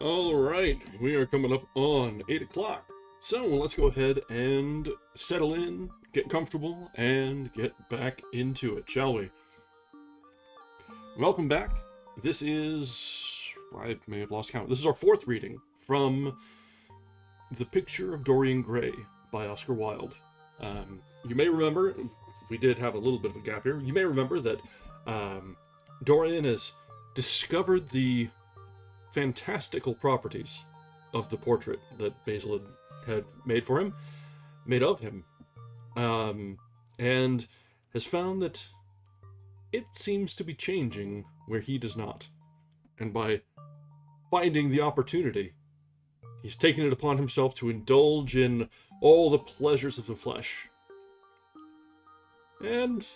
All right, we are coming up on 8 o'clock. So let's go ahead and settle in, get comfortable, and get back into it, shall we? Welcome back. This is, I may have lost count. This is our fourth reading from The Picture of Dorian Gray by Oscar Wilde. You may remember, we did have a little bit of a gap here, you may remember that Dorian has discovered the fantastical properties of the portrait that Basil had made of him, and has found that it seems to be changing where he does not. And by finding the opportunity, he's taken it upon himself to indulge in all the pleasures of the flesh. And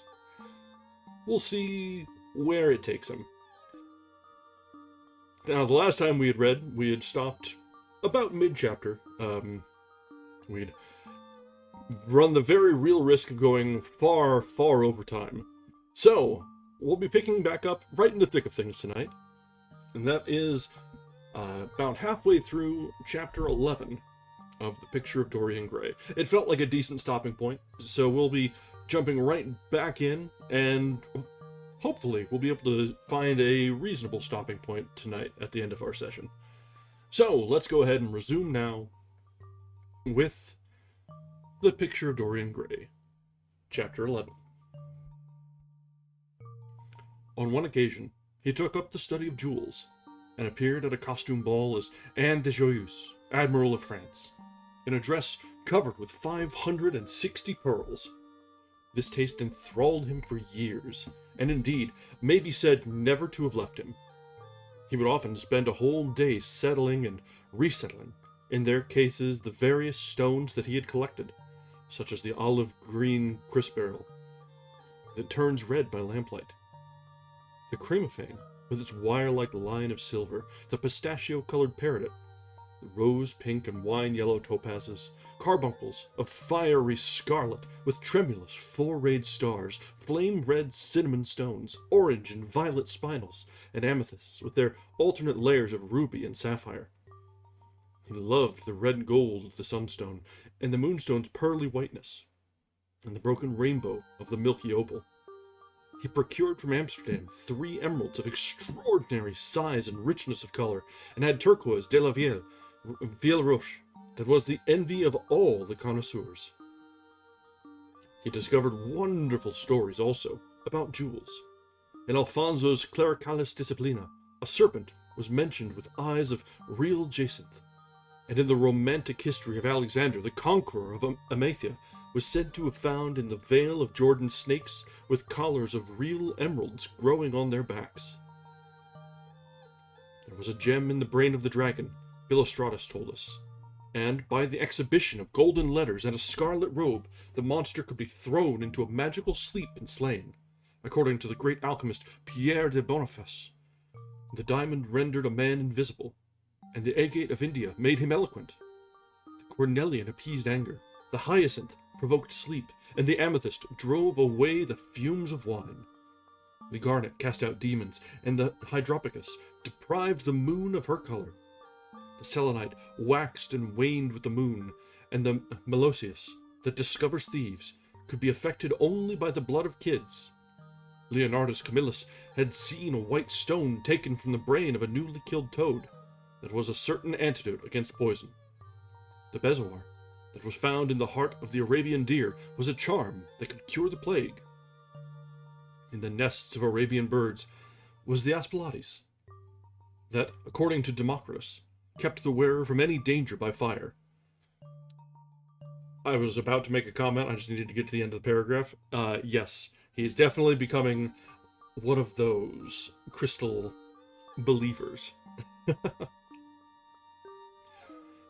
we'll see where it takes him. Now, the last time we had stopped about mid-chapter. We'd run the very real risk of going far, far over time. So, we'll be picking back up right in the thick of things tonight. And that is about halfway through chapter 11 of The Picture of Dorian Gray. It felt like a decent stopping point, so we'll be jumping right back in, and hopefully we'll be able to find a reasonable stopping point tonight at the end of our session. So, let's go ahead and resume now with The Picture of Dorian Gray, chapter 11. On one occasion, he took up the study of jewels, and appeared at a costume ball as Anne de Joyeuse, Admiral of France, in a dress covered with 560 pearls. This taste enthralled him for years, and indeed may be said never to have left him. He would often spend a whole day settling and resettling, in their cases, the various stones that he had collected, such as the olive-green chrysoberyl that turns red by lamplight, the cremophane with its wire-like line of silver, the pistachio-colored peridot, the rose-pink and wine-yellow topazes, carbuncles of fiery scarlet with tremulous four-rayed stars, flame-red cinnamon stones, orange and violet spinels, and amethysts with their alternate layers of ruby and sapphire. He loved the red gold of the sunstone, and the moonstone's pearly whiteness, and the broken rainbow of the milky opal. He procured from Amsterdam 3 emeralds of extraordinary size and richness of color, and had turquoise de la Ville Roche that was the envy of all the connoisseurs. He discovered wonderful stories also about jewels. In Alfonso's Clericalis Disciplina, a serpent was mentioned with eyes of real jacinth, and in the romantic history of Alexander, the conqueror of Amathia, was said to have found in the Vale of Jordan snakes with collars of real emeralds growing on their backs. There was a gem in the brain of the dragon, Philostratus told us, and by the exhibition of golden letters and a scarlet robe, the monster could be thrown into a magical sleep and slain. According to the great alchemist Pierre de Boniface, the diamond rendered a man invisible, and the agate of India made him eloquent. The cornelian appeased anger, the hyacinth provoked sleep, and the amethyst drove away the fumes of wine. The garnet cast out demons, and the hydropicus deprived the moon of her color. The selenite waxed and waned with the moon, and the meloceus, that discovers thieves, could be affected only by the blood of kids. Leonardus Camillus had seen a white stone taken from the brain of a newly killed toad, that was a certain antidote against poison. The bezoar, that was found in the heart of the Arabian deer, was a charm that could cure the plague. In the nests of Arabian birds was the Aspilades, that, according to Democritus, kept the wearer from any danger by fire. I was about to make a comment, I just needed to get to the end of the paragraph. Yes, he's definitely becoming one of those crystal believers.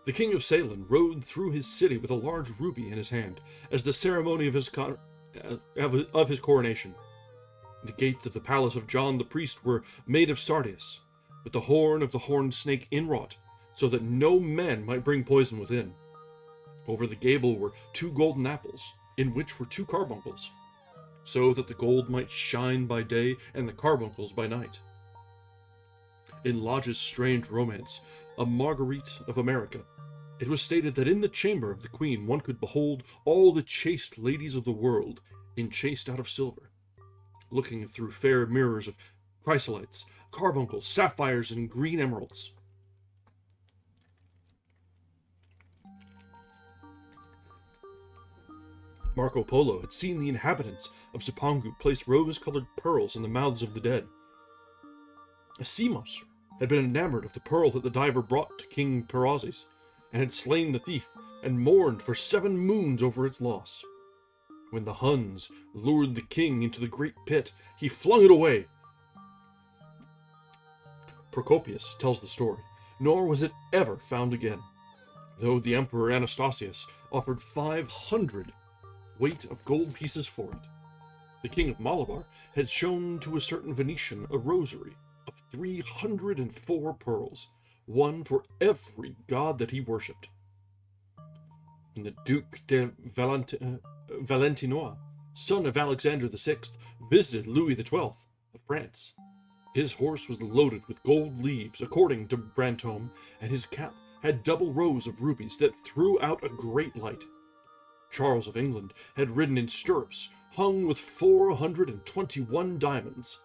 The king of Ceylon rode through his city with a large ruby in his hand, as the ceremony of his coronation. The gates of the palace of John the priest were made of sardius, with the horn of the horned snake inwrought, so that no man might bring poison within. Over the gable were 2 golden apples, in which were 2 carbuncles, so that the gold might shine by day and the carbuncles by night. In Lodge's strange romance, a Marguerite of America. It was stated that in the chamber of the queen one could behold all the chaste ladies of the world, enchased out of silver, looking through fair mirrors of chrysolites, carbuncles, sapphires, and green emeralds. Marco Polo had seen the inhabitants of Zipangu place rose-colored pearls in the mouths of the dead. A sea monster had been enamored of the pearl that the diver brought to King Pirazes, and had slain the thief, and mourned for 7 moons over its loss. When the Huns lured the king into the great pit, he flung it away. Procopius tells the story, nor was it ever found again, though the Emperor Anastasius offered 500 weight of gold pieces for it. The king of Malabar had shown to a certain Venetian a rosary of 304 pearls, one for every god that he worshipped. When the Duke de Valentinois, son of Alexander VI, visited Louis XII of France, his horse was loaded with gold leaves, according to Brantome, and his cap had double rows of rubies that threw out a great light. Charles of England had ridden in stirrups hung with 421 diamonds.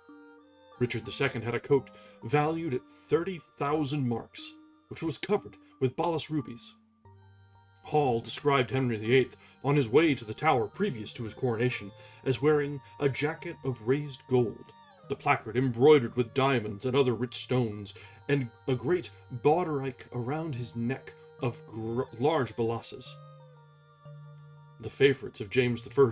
Richard II had a coat valued at 30,000 marks, which was covered with Balas rubies. Hall described Henry VIII on his way to the Tower previous to his coronation as wearing a jacket of raised gold, the placard embroidered with diamonds and other rich stones, and a great bauderike around his neck of large balasses. The favorites of James I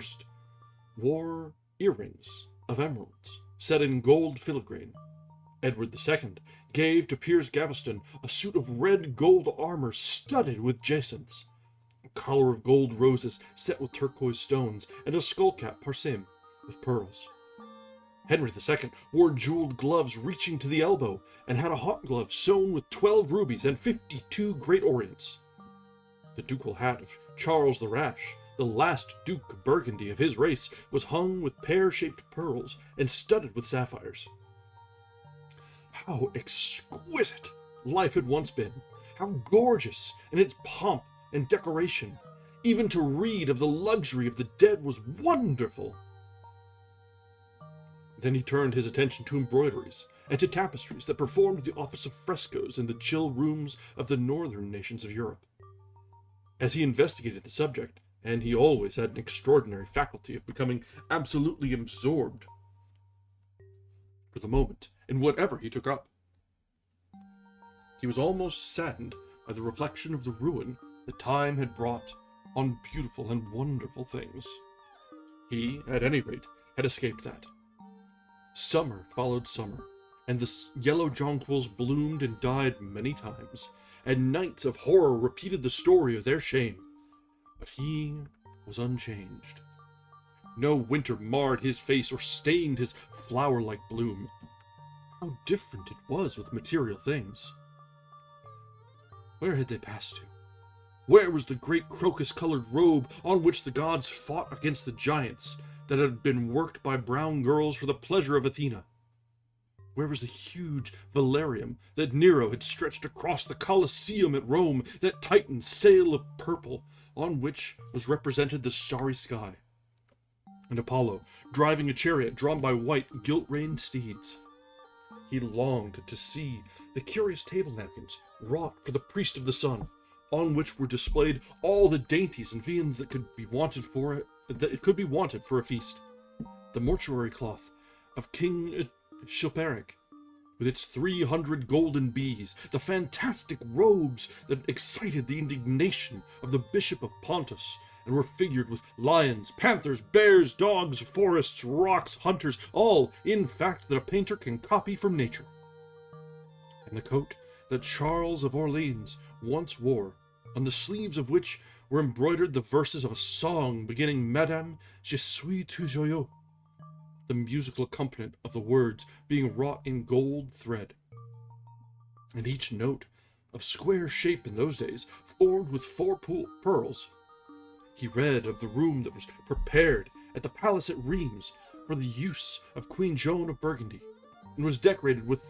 wore earrings of emeralds set in gold filigrane. Edward II gave to Piers Gaveston a suit of red gold armor studded with jacinths, a collar of gold roses set with turquoise stones, and a skullcap parsemé with pearls. Henry II wore jeweled gloves reaching to the elbow, and had a hawk glove sewn with 12 rubies and 52 great orients. The ducal hat of Charles the Rash, the last Duke of Burgundy of his race, was hung with pear-shaped pearls and studded with sapphires. How exquisite life had once been! How gorgeous in its pomp and decoration! Even to read of the luxury of the dead was wonderful! Then he turned his attention to embroideries and to tapestries that performed the office of frescoes in the chill rooms of the northern nations of Europe. As he investigated the subject, and he always had an extraordinary faculty of becoming absolutely absorbed for the moment in whatever he took up, he was almost saddened by the reflection of the ruin that time had brought on beautiful and wonderful things. He, at any rate, had escaped that. Summer followed summer, and the yellow jonquils bloomed and died many times, and nights of horror repeated the story of their shame. But he was unchanged. No winter marred his face or stained his flower-like bloom. How different it was with material things! Where had they passed to? Where was the great crocus-colored robe on which the gods fought against the giants that had been worked by brown girls for the pleasure of Athena? Where was the huge velarium that Nero had stretched across the Colosseum at Rome, that Titan's sail of purple on which was represented the starry sky, and Apollo driving a chariot drawn by white, gilt-reined steeds? He longed to see the curious table napkins wrought for the priest of the sun, on which were displayed all the dainties and viands that could be wanted for a feast. The mortuary cloth of King Chilperic, with its 300 golden bees, the fantastic robes that excited the indignation of the Bishop of Pontus, and were figured with lions, panthers, bears, dogs, forests, rocks, hunters, all, in fact, that a painter can copy from nature. And the coat that Charles of Orleans once wore, on the sleeves of which were embroidered the verses of a song beginning Madame, je suis tout joyeux, the musical accompaniment of the words being wrought in gold thread, and each note of square shape in those days formed with 4 pearls. He read of the room that was prepared at the palace at Rheims for the use of Queen Joan of Burgundy, and was decorated with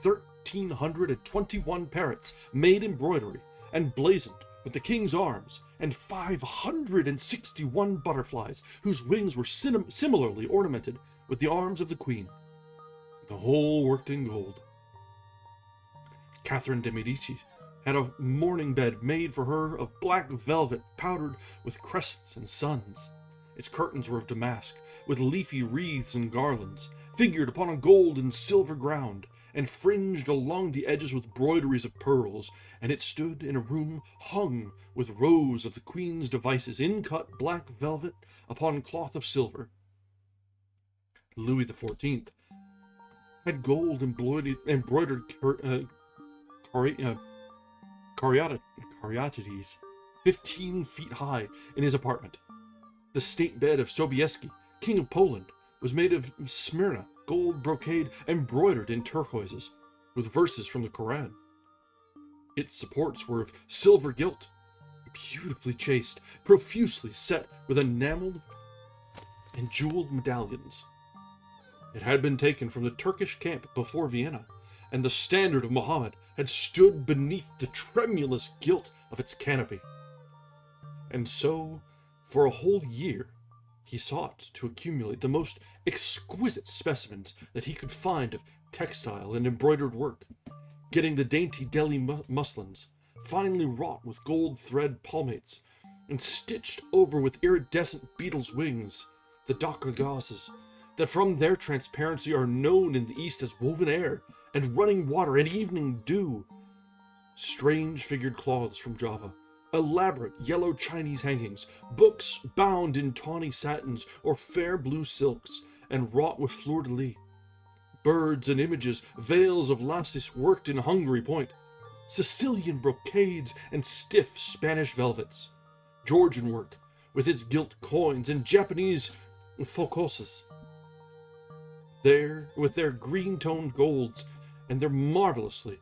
1,421 parrots made embroidery and blazoned with the king's arms, and 561 butterflies whose wings were similarly ornamented with the arms of the queen. The whole worked in gold. Catherine de' Medici had a mourning bed made for her of black velvet powdered with crescents and suns. Its curtains were of damask, with leafy wreaths and garlands, figured upon a gold and silver ground, and fringed along the edges with broideries of pearls, and it stood in a room hung with rows of the queen's devices in cut black velvet upon cloth of silver. Louis XIV had gold embroidered caryatides 15 feet high in his apartment. The state bed of Sobieski, King of Poland, was made of Smyrna gold brocade embroidered in turquoises, with verses from the Koran. Its supports were of silver gilt, beautifully chased, profusely set with enameled and jeweled medallions. It had been taken from the Turkish camp before Vienna, and the standard of Mohammed had stood beneath the tremulous gilt of its canopy. And so, for a whole year, he sought to accumulate the most exquisite specimens that he could find of textile and embroidered work, getting the dainty Delhi muslins, finely wrought with gold thread palmates, and stitched over with iridescent beetles' wings, the Dhaka gauzes, that from their transparency are known in the East as woven air, and running water, and evening dew. Strange figured cloths from Java, elaborate yellow Chinese hangings, books bound in tawny satins or fair blue silks, and wrought with fleur-de-lis, birds and images, veils of lacis worked in Hungary point, Sicilian brocades and stiff Spanish velvets, Georgian work with its gilt coins, and Japanese focoses, there with their green-toned golds and their marvelously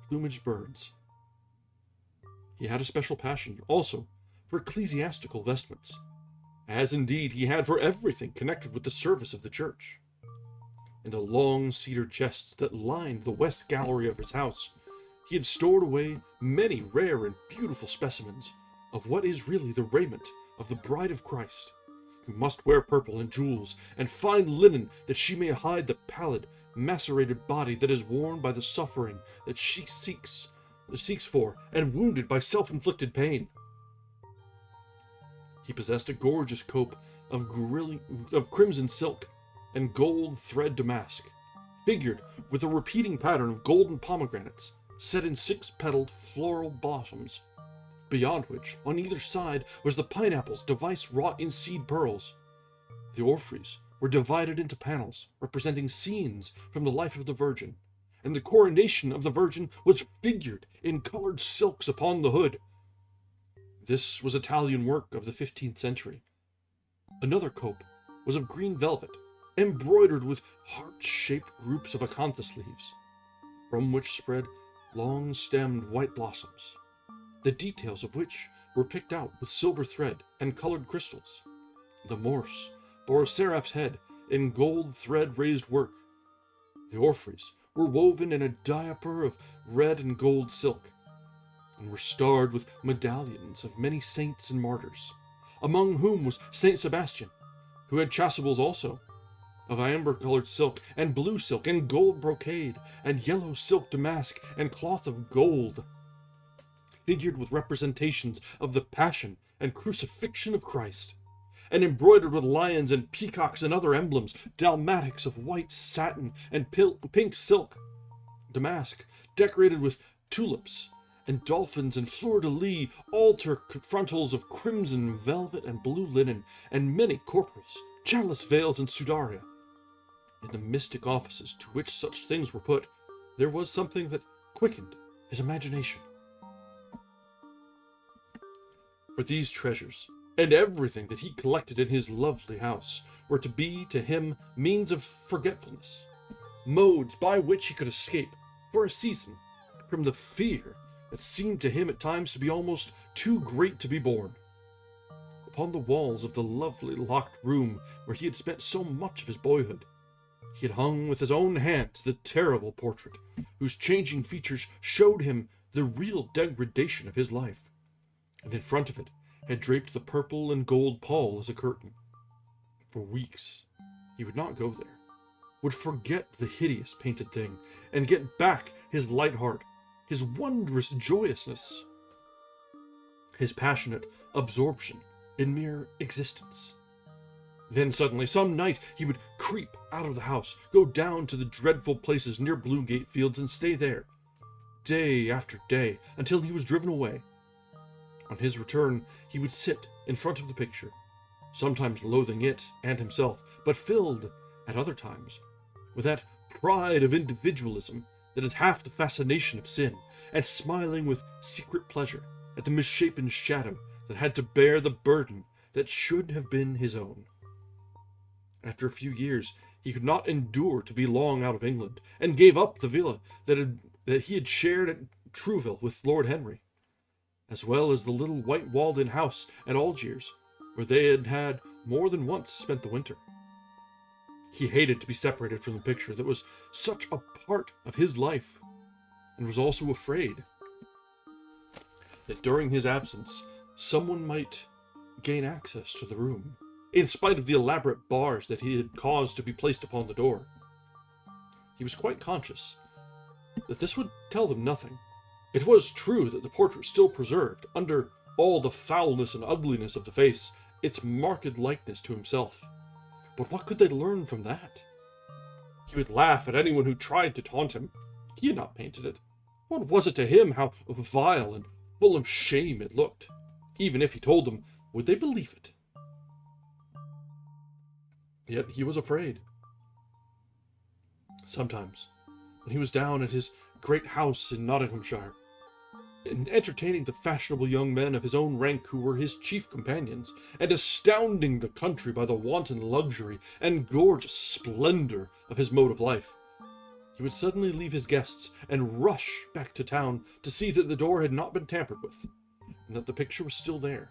plumaged birds. He had a special passion, also, for ecclesiastical vestments, as indeed he had for everything connected with the service of the church. In the long cedar chests that lined the west gallery of his house, he had stored away many rare and beautiful specimens of what is really the raiment of the bride of Christ, who must wear purple and jewels and fine linen that she may hide the pallid, macerated body that is worn by the suffering that she seeks for, and wounded by self-inflicted pain. He possessed a gorgeous cope of crimson silk and gold thread damask, figured with a repeating pattern of golden pomegranates, set in 6-petaled floral blossoms, beyond which, on either side, was the pineapple's device wrought in seed pearls. The orphreys were divided into panels, representing scenes from the life of the Virgin, and the coronation of the Virgin was figured in colored silks upon the hood. This was Italian work of the 15th century. Another cope was of green velvet, embroidered with heart-shaped groups of acanthus leaves, from which spread long-stemmed white blossoms, the details of which were picked out with silver thread and colored crystals. The Morse bore a seraph's head in gold thread-raised work. The orphreys were woven in a diaper of red and gold silk, and were starred with medallions of many saints and martyrs, among whom was Saint Sebastian, who had chasubles also, of amber-colored silk, and blue silk, and gold brocade, and yellow silk damask, and cloth of gold, figured with representations of the Passion and Crucifixion of Christ, and embroidered with lions and peacocks and other emblems, dalmatics of white satin and pink silk, damask decorated with tulips and dolphins and fleur-de-lis, altar frontals of crimson velvet and blue linen, and many corporals, chalice veils, and sudaria. In the mystic offices to which such things were put, there was something that quickened his imagination. For these treasures, and everything that he collected in his lovely house, were to be to him means of forgetfulness, modes by which he could escape, for a season, from the fear that seemed to him at times to be almost too great to be borne. Upon the walls of the lovely locked room where he had spent so much of his boyhood, he had hung with his own hands the terrible portrait, whose changing features showed him the real degradation of his life, and in front of it had draped the purple and gold pall as a curtain. For weeks he would not go there, would forget the hideous painted thing, and get back his light heart, his wondrous joyousness, his passionate absorption in mere existence. Then suddenly, some night, he would creep out of the house, go down to the dreadful places near Bloomgate Fields, and stay there, day after day, until he was driven away. On his return, he would sit in front of the picture, sometimes loathing it and himself, but filled, at other times, with that pride of individualism that is half the fascination of sin, and smiling with secret pleasure at the misshapen shadow that had to bear the burden that should have been his own. After a few years, he could not endure to be long out of England, and gave up the villa that he had shared at Trouville with Lord Henry, as well as the little white walled-in house at Algiers, where they had more than once spent the winter. He hated to be separated from the picture that was such a part of his life, and was also afraid that during his absence someone might gain access to the room, in spite of the elaborate bars that he had caused to be placed upon the door. He was quite conscious that this would tell them nothing. It was true that the portrait still preserved, under all the foulness and ugliness of the face, its marked likeness to himself. But what could they learn from that? He would laugh at anyone who tried to taunt him. He had not painted it. What was it to him how vile and full of shame it looked? Even if he told them, would they believe it? Yet he was afraid. Sometimes, when he was down at his great house in Nottinghamshire, and entertaining the fashionable young men of his own rank who were his chief companions, and astounding the country by the wanton luxury and gorgeous splendor of his mode of life, he would suddenly leave his guests and rush back to town to see that the door had not been tampered with, and that the picture was still there.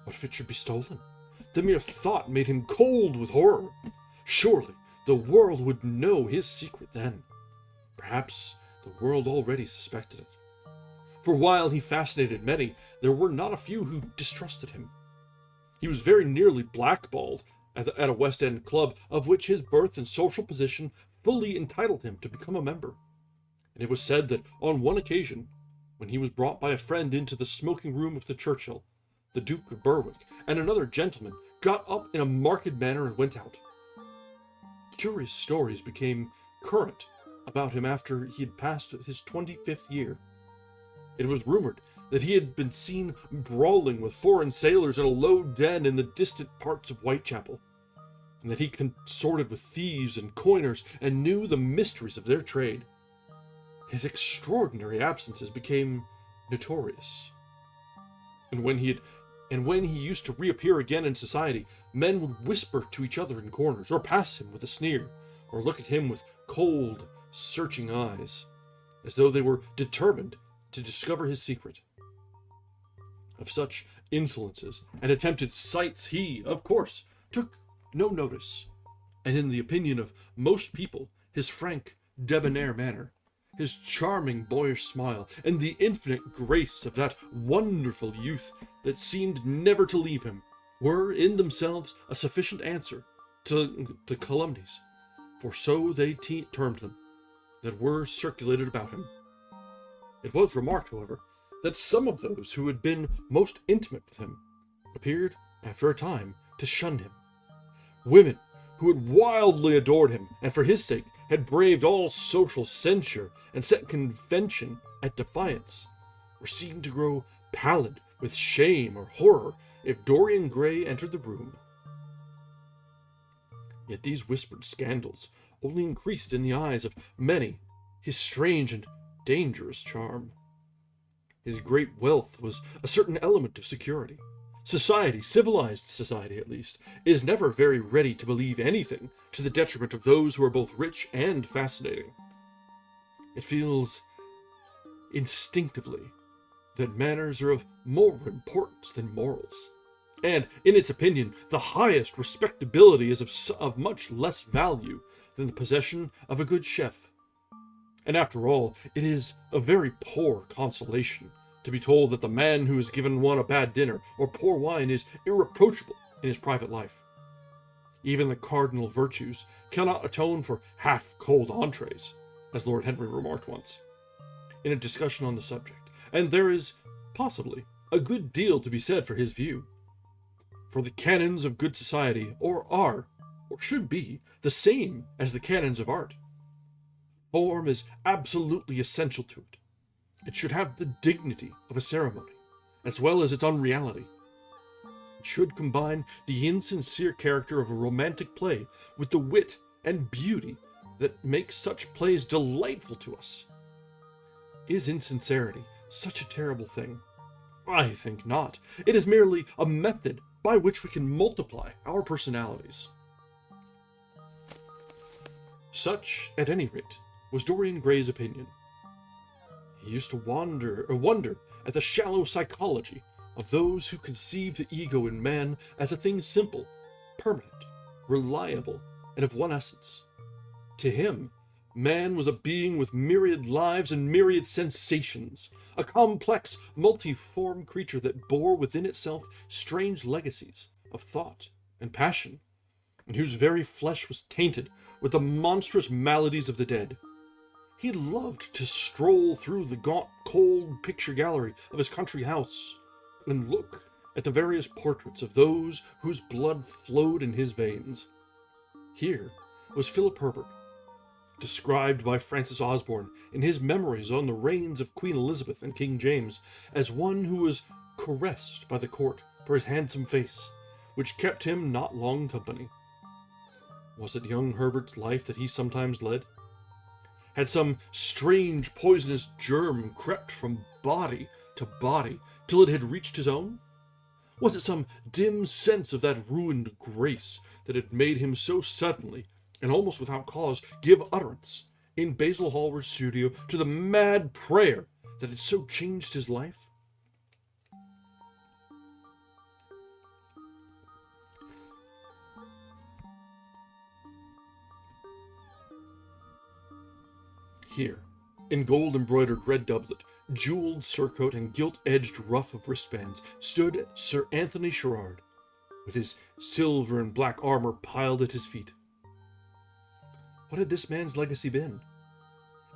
What if it should be stolen? The mere thought made him cold with horror. Surely the world would know his secret then. Perhaps the world already suspected it. For while he fascinated many, there were not a few who distrusted him. He was very nearly blackballed at a West End club, of which his birth and social position fully entitled him to become a member. And it was said that on one occasion, when he was brought by a friend into the smoking room of the Churchill, the Duke of Berwick and another gentleman got up in a marked manner and went out. Curious stories became current about him after he had passed his 25th year. It was rumored that he had been seen brawling with foreign sailors in a low den in the distant parts of Whitechapel, and that he consorted with thieves and coiners and knew the mysteries of their trade. His extraordinary absences became notorious, and when he used to reappear again in society, men would whisper to each other in corners, or pass him with a sneer, or look at him with cold, searching eyes, as though they were determined to discover his secret. Of such insolences and attempted sights he, of course, took no notice, and in the opinion of most people, his frank, debonair manner, his charming boyish smile, and the infinite grace of that wonderful youth that seemed never to leave him, were in themselves a sufficient answer to calumnies, for so they termed them, that were circulated about him. It was remarked, however, that some of those who had been most intimate with him appeared, after a time, to shun him. Women who had wildly adored him, and for his sake had braved all social censure and set convention at defiance, were seen to grow pallid with shame or horror if Dorian Gray entered the room. Yet these whispered scandals only increased in the eyes of many his strange and dangerous charm. His great wealth was a certain element of security. Society, civilized society at least, is never very ready to believe anything to the detriment of those who are both rich and fascinating. It feels instinctively that manners are of more importance than morals, and, in its opinion, the highest respectability is of much less value than the possession of a good chef. And after all, it is a very poor consolation to be told that the man who has given one a bad dinner or poor wine is irreproachable in his private life. Even the cardinal virtues cannot atone for half-cold entrees, as Lord Henry remarked once, in a discussion on the subject, and there is, possibly, a good deal to be said for his view. For the canons of good society are, or should be, the same as the canons of art. Form is absolutely essential to it. It should have the dignity of a ceremony, as well as its unreality. It should combine the insincere character of a romantic play with the wit and beauty that makes such plays delightful to us. Is insincerity such a terrible thing? I think not. It is merely a method by which we can multiply our personalities. Such, at any rate, was Dorian Gray's opinion. He used to wonder at the shallow psychology of those who conceive the ego in man as a thing simple, permanent, reliable, and of one essence. To him, man was a being with myriad lives and myriad sensations, a complex, multiform creature that bore within itself strange legacies of thought and passion, and whose very flesh was tainted with the monstrous maladies of the dead. He loved to stroll through the gaunt, cold picture gallery of his country house and look at the various portraits of those whose blood flowed in his veins. Here was Philip Herbert, described by Francis Osborne in his memories on the reigns of Queen Elizabeth and King James as one who was caressed by the court for his handsome face, which kept him not long company. Was it young Herbert's life that he sometimes led? Had some strange poisonous germ crept from body to body till it had reached his own? Was it some dim sense of that ruined grace that had made him so suddenly, and almost without cause, give utterance, in Basil Hallward's studio, to the mad prayer that had so changed his life? Here, in gold-embroidered red doublet, jeweled surcoat, and gilt-edged ruff of wristbands, stood Sir Anthony Sherard, with his silver and black armor piled at his feet. What had this man's legacy been?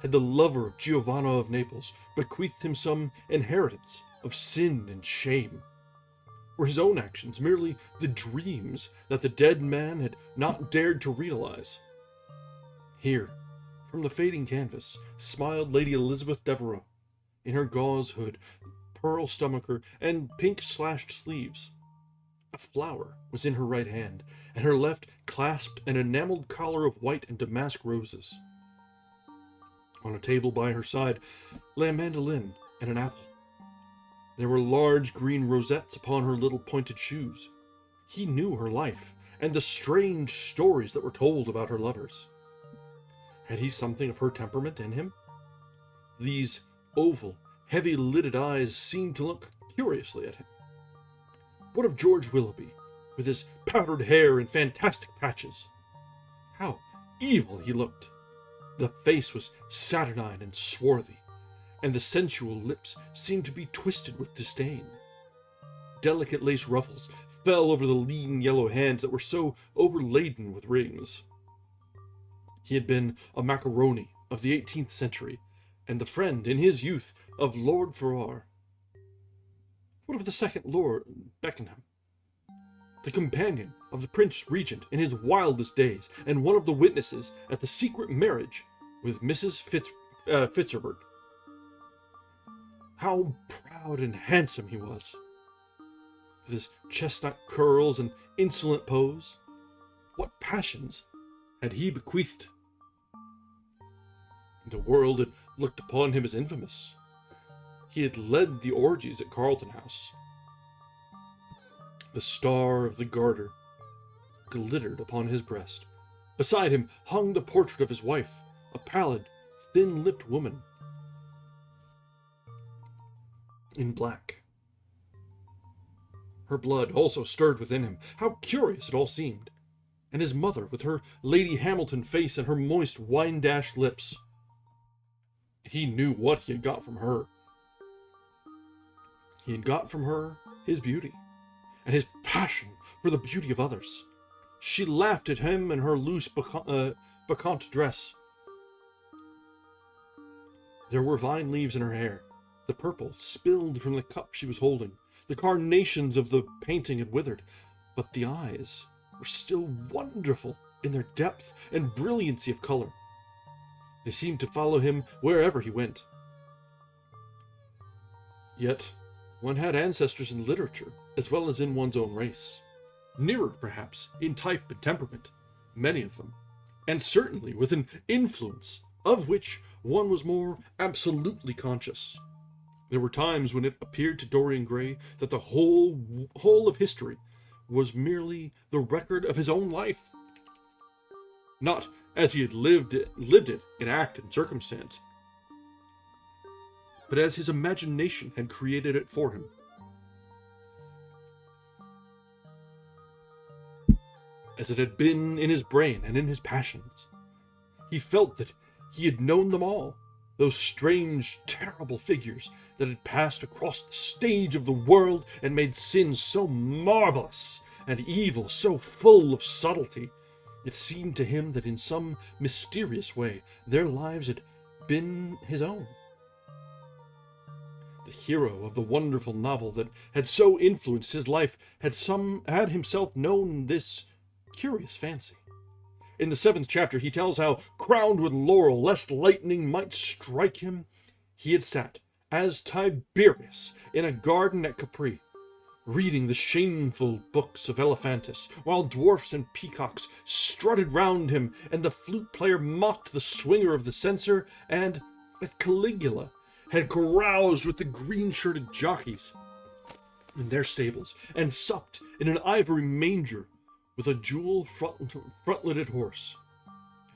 Had the lover of Giovanna of Naples bequeathed him some inheritance of sin and shame? Were his own actions merely the dreams that the dead man had not dared to realize? Here, from the fading canvas, smiled Lady Elizabeth Devereux, in her gauze hood, pearl stomacher, and pink-slashed sleeves. A flower was in her right hand, and her left clasped an enameled collar of white and damask roses. On a table by her side lay a mandolin and an apple. There were large green rosettes upon her little pointed shoes. He knew her life, and the strange stories that were told about her lovers. Had he something of her temperament in him? These oval, heavy-lidded eyes seemed to look curiously at him. What of George Willoughby, with his powdered hair and fantastic patches? How evil he looked! The face was saturnine and swarthy, and the sensual lips seemed to be twisted with disdain. Delicate lace ruffles fell over the lean yellow hands that were so overladen with rings. He had been a macaroni of the 18th century, and the friend, in his youth, of Lord Ferrars. What of the second Lord Beckenham? The companion of the Prince Regent in his wildest days, and one of the witnesses at the secret marriage with Mrs. Fitzherbert. How proud and handsome he was, with his chestnut curls and insolent pose. What passions had he bequeathed? The world had looked upon him as infamous. He had led the orgies at Carlton House. The star of the Garter glittered upon his breast. Beside him hung the portrait of his wife, a pallid, thin-lipped woman in black. Her blood also stirred within him. How curious it all seemed! and his mother with her Lady Hamilton face and her moist wine-dashed lips. He knew what he had got from her. He had got from her his beauty, and his passion for the beauty of others. She laughed at him in her loose bacchante dress. There were vine leaves in her hair. The purple spilled from the cup she was holding. The carnations of the painting had withered, but the eyes were still wonderful in their depth and brilliancy of color. They seemed to follow him wherever he went. Yet, one had ancestors in literature, as well as in one's own race. Nearer, perhaps, in type and temperament, many of them, and certainly with an influence of which one was more absolutely conscious. There were times when it appeared to Dorian Gray that the whole of history was merely the record of his own life. Not as he had lived it in act and circumstance, but as his imagination had created it for him. As it had been in his brain and in his passions. He felt that he had known them all, those strange, terrible figures that had passed across the stage of the world and made sin so marvelous and evil so full of subtlety. It seemed to him that in some mysterious way their lives had been his own. The hero of the wonderful novel that had so influenced his life had himself known this curious fancy. In the 7th chapter he tells how, crowned with laurel lest lightning might strike him, he had sat, as Tiberius, in a garden at Capri, reading the shameful books of Elephantis, while dwarfs and peacocks strutted round him, and the flute player mocked the swinger of the censer, and, at Caligula, had caroused with the green-shirted jockeys in their stables, and supped in an ivory manger with a jewel frontleted horse.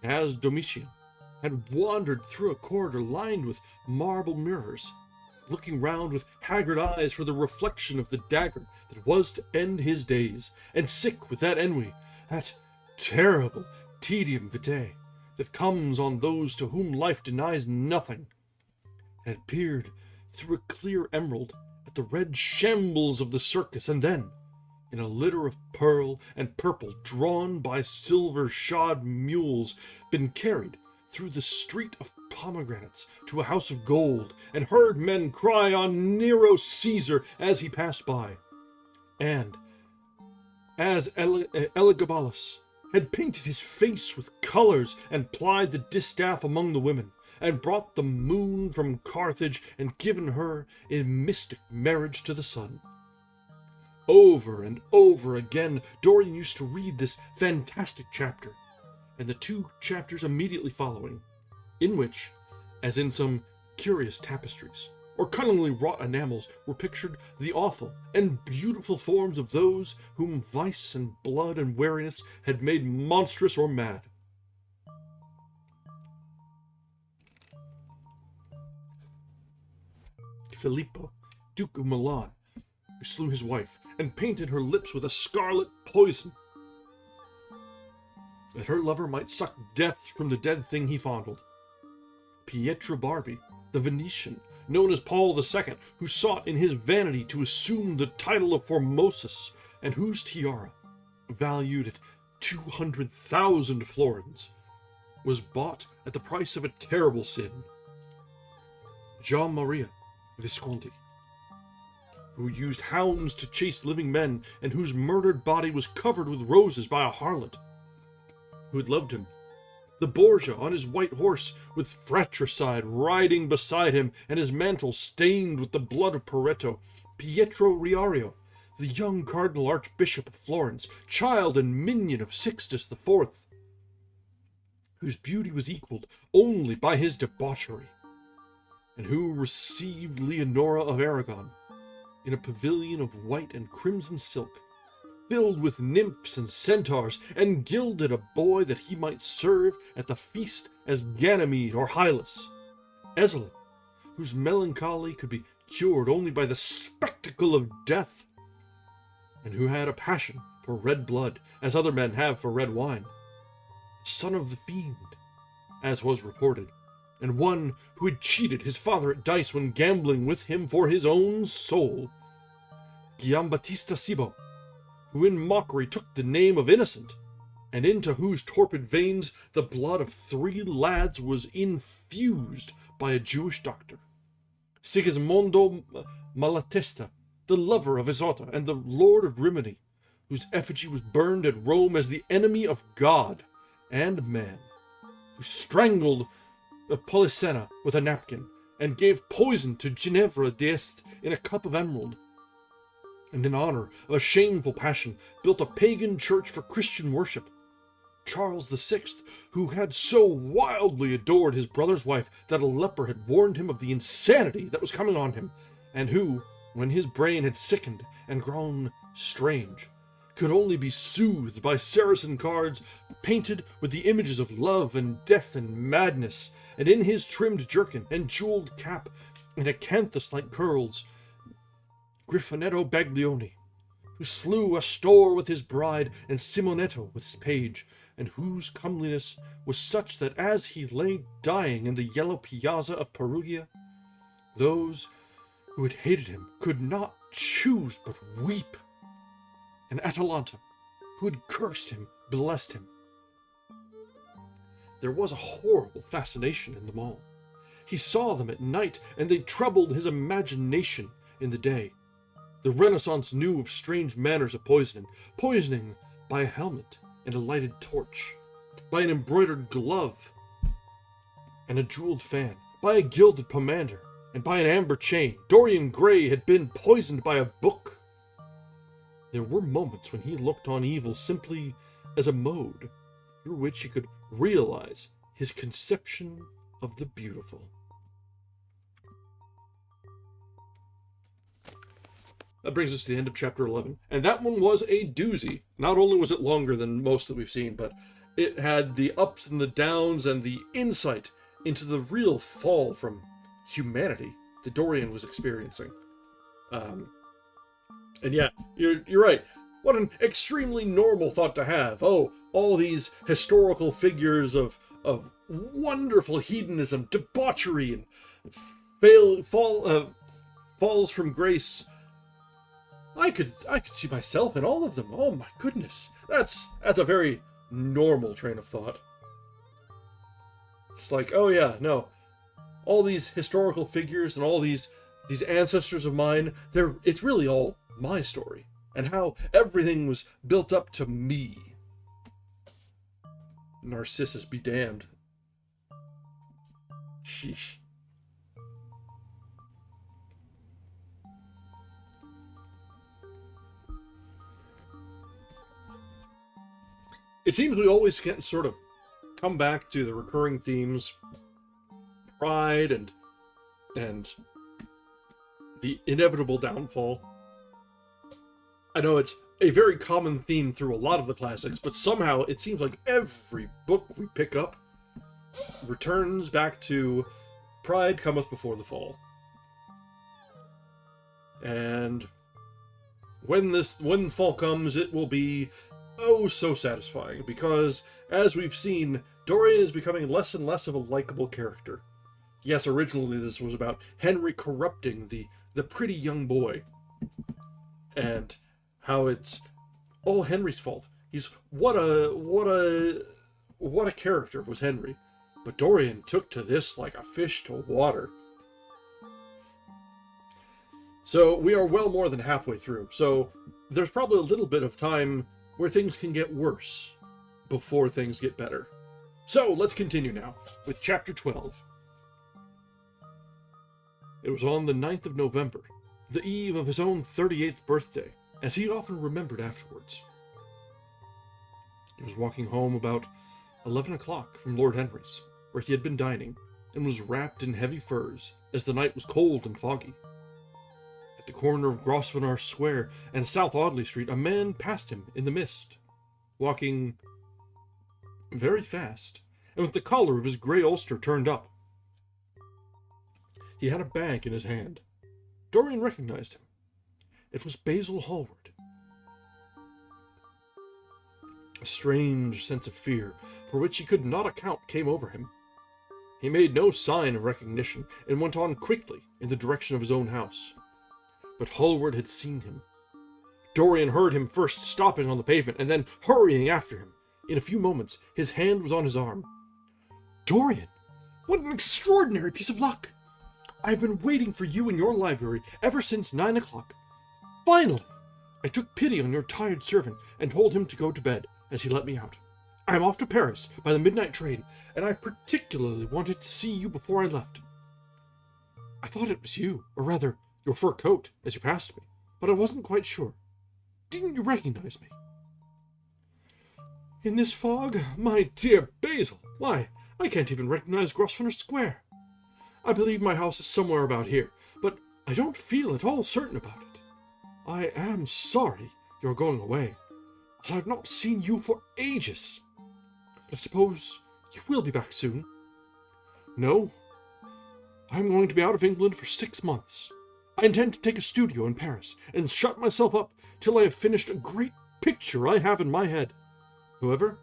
As Domitian had wandered through a corridor lined with marble mirrors, looking round with haggard eyes for the reflection of the dagger that was to end his days, and sick with that ennui, that terrible tedium vitae that comes on those to whom life denies nothing, had peered through a clear emerald at the red shambles of the circus, and then, in a litter of pearl and purple drawn by silver-shod mules, been carried through the street of pomegranates to a house of gold, and heard men cry on Nero Caesar as he passed by. And, as Elagabalus had painted his face with colors and plied the distaff among the women, and brought the moon from Carthage and given her in mystic marriage to the sun. Over and over again Dorian used to read this fantastic chapter, and the 2 chapters immediately following, in which, as in some curious tapestries, or cunningly wrought enamels, were pictured the awful and beautiful forms of those whom vice and blood and weariness had made monstrous or mad. Filippo, Duke of Milan, who slew his wife and painted her lips with a scarlet poison, that her lover might suck death from the dead thing he fondled. Pietro Barbi, the Venetian, known as Paul II, who sought in his vanity to assume the title of Formosus, and whose tiara, valued at 200,000 florins, was bought at the price of a terrible sin. Gian Maria Visconti, who used hounds to chase living men, and whose murdered body was covered with roses by a harlot who had loved him. The Borgia on his white horse, with fratricide riding beside him, and his mantle stained with the blood of Pareto. Pietro Riario, the young Cardinal Archbishop of Florence, child and minion of Sixtus IV, whose beauty was equalled only by his debauchery, and who received Leonora of Aragon in a pavilion of white and crimson silk, filled with nymphs and centaurs, and gilded a boy that he might serve at the feast as Ganymede or Hylas. Ezelin, whose melancholy could be cured only by the spectacle of death, and who had a passion for for red blood, as other men have for red wine. Son of the fiend, as was reported, and one who had cheated his father at dice when gambling with him for his own soul. Giambattista Cibo, who in mockery took the name of innocent, and into whose torpid veins the blood of 3 lads was infused by a Jewish doctor. Sigismondo Malatesta, the lover of Isotta and the lord of Rimini, whose effigy was burned at Rome as the enemy of God and man, who strangled Polissena with a napkin, and gave poison to Ginevra d'Este in a cup of emerald, and in honor of a shameful passion built a pagan church for Christian worship. Charles VI, who had so wildly adored his brother's wife that a leper had warned him of the insanity that was coming on him, and who, when his brain had sickened and grown strange, could only be soothed by Saracen cards painted with the images of love and death and madness, and in his trimmed jerkin and jeweled cap and acanthus-like curls, Griffinetto Baglioni, who slew Astor with his bride and Simonetto with his page, and whose comeliness was such that as he lay dying in the yellow piazza of Perugia, those who had hated him could not choose but weep, and Atalanta, who had cursed him, blessed him. There was a horrible fascination in them all. He saw them at night, and they troubled his imagination in the day. The Renaissance knew of strange manners of poisoning by a helmet and a lighted torch, by an embroidered glove and a jeweled fan, by a gilded pomander, and by an amber chain. Dorian Gray had been poisoned by a book. There were moments when he looked on evil simply as a mode through which he could realize his conception of the beautiful. That brings us to the end of chapter 11, and that one was a doozy. Not only was it longer than most that we've seen, but it had the ups and the downs and the insight into the real fall from humanity that Dorian was experiencing. And yeah, you're right. What an extremely normal thought to have. Oh, all these historical figures of wonderful hedonism, debauchery, and falls from grace. I could see myself in all of them. Oh my goodness. That's a very normal train of thought. It's like, oh yeah, no. All these historical figures and all these ancestors of mine, it's really all my story. And how everything was built up to me. Narcissus be damned. Sheesh. It seems we always can sort of come back to the recurring themes, pride and the inevitable downfall. I know it's a very common theme through a lot of the classics, but somehow it seems like every book we pick up returns back to pride cometh before the fall. And when the fall comes, it will be oh so satisfying, because as we've seen, Dorian is becoming less and less of a likable character. Yes, originally this was about Henry corrupting the pretty young boy, and how it's all Henry's fault. He's what a character was Henry. But Dorian took to this like a fish to water. So we are well more than halfway through. So there's probably a little bit of time where things can get worse before things get better. So let's continue now with chapter 12. It was on the 9th of November, the eve of his own 38th birthday, as he often remembered afterwards. He was walking home about 11 o'clock from Lord Henry's, where he had been dining, and was wrapped in heavy furs, as the night was cold and foggy. At the corner of Grosvenor Square and South Audley Street, a man passed him in the mist, walking very fast, and with the collar of his grey ulster turned up. He had a bag in his hand. Dorian recognized him. It was Basil Hallward. A strange sense of fear, for which he could not account, came over him. He made no sign of recognition, and went on quickly in the direction of his own house. But Hallward had seen him. Dorian heard him first stopping on the pavement, and then hurrying after him. In a few moments, his hand was on his arm. "Dorian, what an extraordinary piece of luck! I have been waiting for you in your library ever since 9 o'clock. Finally! I took pity on your tired servant, and told him to go to bed, as he let me out. I am off to Paris by the midnight train, and I particularly wanted to see you before I left. I thought it was you, or rather, your fur coat, as you passed me, but I wasn't quite sure. Didn't you recognize me?" "In this fog? My dear Basil! Why, I can't even recognize Grosvenor Square. I believe my house is somewhere about here, but I don't feel at all certain about it. I am sorry you're going away, as I've not seen you for ages. But I suppose you will be back soon." "No. I'm going to be out of England for 6 months. I intend to take a studio in Paris, and shut myself up till I have finished a great picture I have in my head. However,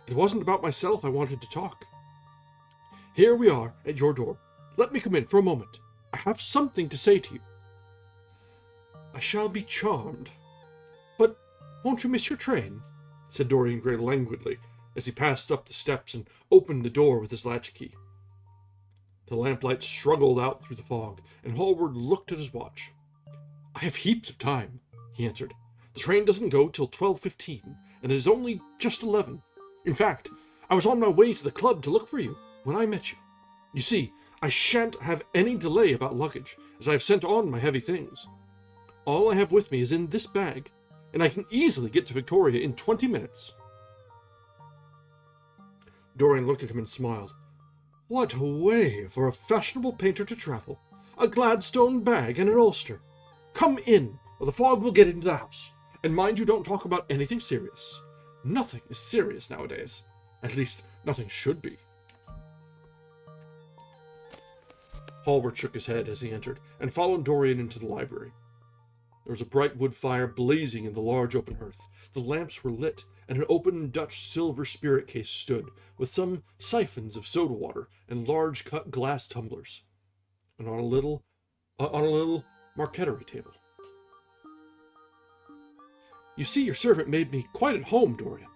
it wasn't about myself I wanted to talk. Here we are at your door. Let me come in for a moment. I have something to say to you." "I shall be charmed. But won't you miss your train?" said Dorian Gray languidly, as he passed up the steps and opened the door with his latchkey. The lamplight struggled out through the fog, and Hallward looked at his watch. "I have heaps of time," he answered. "The train doesn't go till 12:15, and it is only just 11. In fact, I was on my way to the club to look for you when I met you. You see, I shan't have any delay about luggage, as I have sent on my heavy things. All I have with me is in this bag, and I can easily get to Victoria in 20 minutes. Dorian looked at him and smiled. "What a way for a fashionable painter to travel! A Gladstone bag and an ulster. Come in, or the fog will get into the house. And mind you don't talk about anything serious. Nothing is serious nowadays. At least, nothing should be." Hallward shook his head as he entered, and followed Dorian into the library. There was a bright wood fire blazing in the large open hearth. The lamps were lit, and an open Dutch silver spirit case stood, with some siphons of soda water and large cut glass tumblers, and on a little marqueterie table. "You see, your servant made me quite at home, Dorian.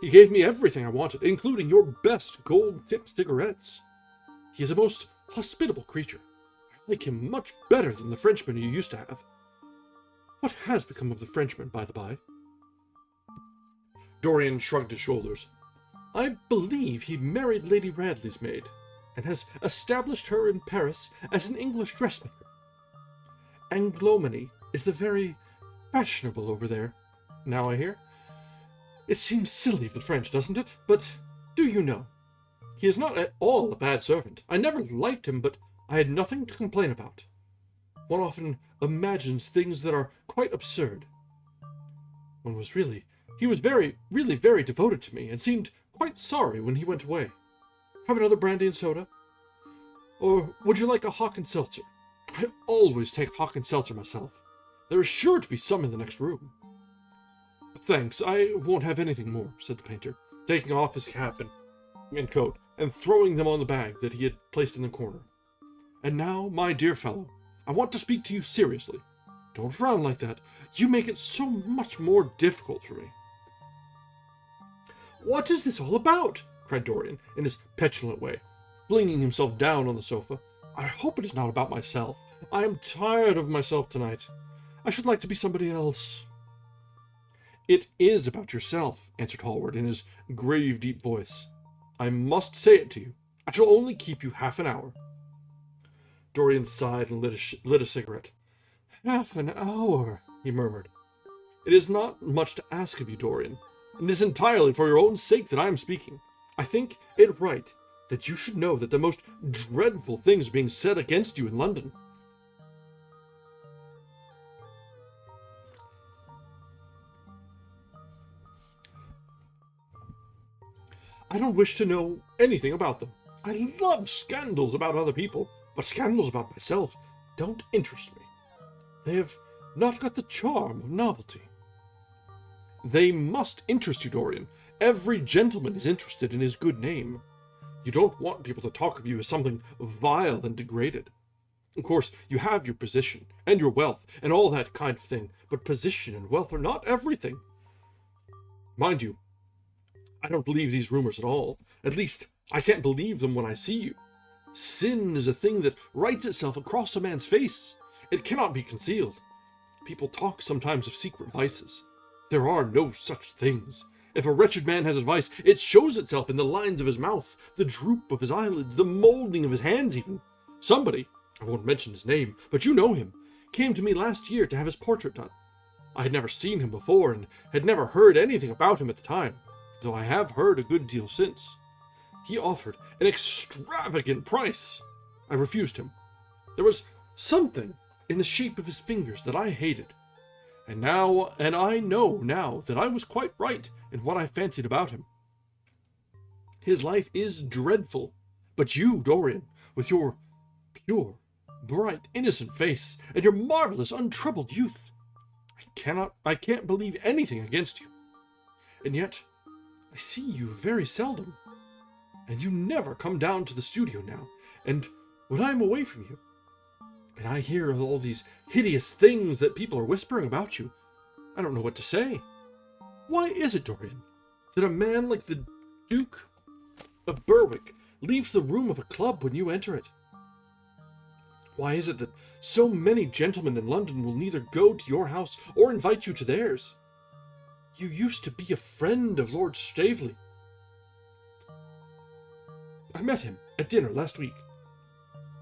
He gave me everything I wanted, including your best gold-tipped cigarettes. He is a most hospitable creature. I like him much better than the Frenchman you used to have. What has become of the Frenchman, by the by?" Dorian shrugged his shoulders. "I believe he married Lady Radley's maid, and has established her in Paris as an English dressmaker. Anglomany is the very fashionable over there, now I hear. It seems silly of the French, doesn't it? But do you know, he is not at all a bad servant. I never liked him, but I had nothing to complain about. One often imagines things that are quite absurd. He was really very devoted to me, and seemed quite sorry when he went away. Have another brandy and soda? Or would you like a hock and seltzer? I always take hock and seltzer myself. There is sure to be some in the next room." "Thanks, I won't have anything more," said the painter, taking off his cap and coat, and throwing them on the bag that he had placed in the corner. "And now, my dear fellow, I want to speak to you seriously. Don't frown like that. You make it so much more difficult for me." "What is this all about?" cried Dorian, in his petulant way, flinging himself down on the sofa. "I hope it is not about myself. I am tired of myself tonight. I should like to be somebody else." "It is about yourself," answered Hallward in his grave, deep voice. "I must say it to you. I shall only keep you half an hour." Dorian sighed and lit a cigarette. "Half an hour," he murmured. "It is not much to ask of you, Dorian, and it is entirely for your own sake that I am speaking. I think it right that you should know that the most dreadful things are being said against you in London." "I don't wish to know anything about them. I love scandals about other people, but scandals about myself don't interest me. They have not got the charm of novelty." "They must interest you, Dorian, Every gentleman is interested in his good name. You don't want people to talk of you as something vile and degraded. Of course, you have your position, and your wealth, and all that kind of thing, but position and wealth are not everything. Mind you, I don't believe these rumors at all. At least, I can't believe them when I see you. Sin is a thing that writes itself across a man's face. It cannot be concealed. People talk sometimes of secret vices. There are no such things. If a wretched man has a vice, it shows itself in the lines of his mouth, the droop of his eyelids, the molding of his hands even. Somebody, I won't mention his name, but you know him, came to me last year to have his portrait done. I had never seen him before, and had never heard anything about him at the time, though I have heard a good deal since. He offered an extravagant price. I refused him. There was something in the shape of his fingers that I hated. And I know now that I was quite right in what I fancied about him. His life is dreadful, but you, Dorian, with your pure, bright, innocent face, and your marvelous, untroubled youth, I can't believe anything against you. And yet, I see you very seldom, and you never come down to the studio now, and when I'm away from you, and I hear all these hideous things that people are whispering about you, I don't know what to say. Why is it, Dorian, that a man like the Duke of Berwick leaves the room of a club when you enter it? Why is it that so many gentlemen in London will neither go to your house or invite you to theirs? You used to be a friend of Lord Staveley. I met him at dinner last week.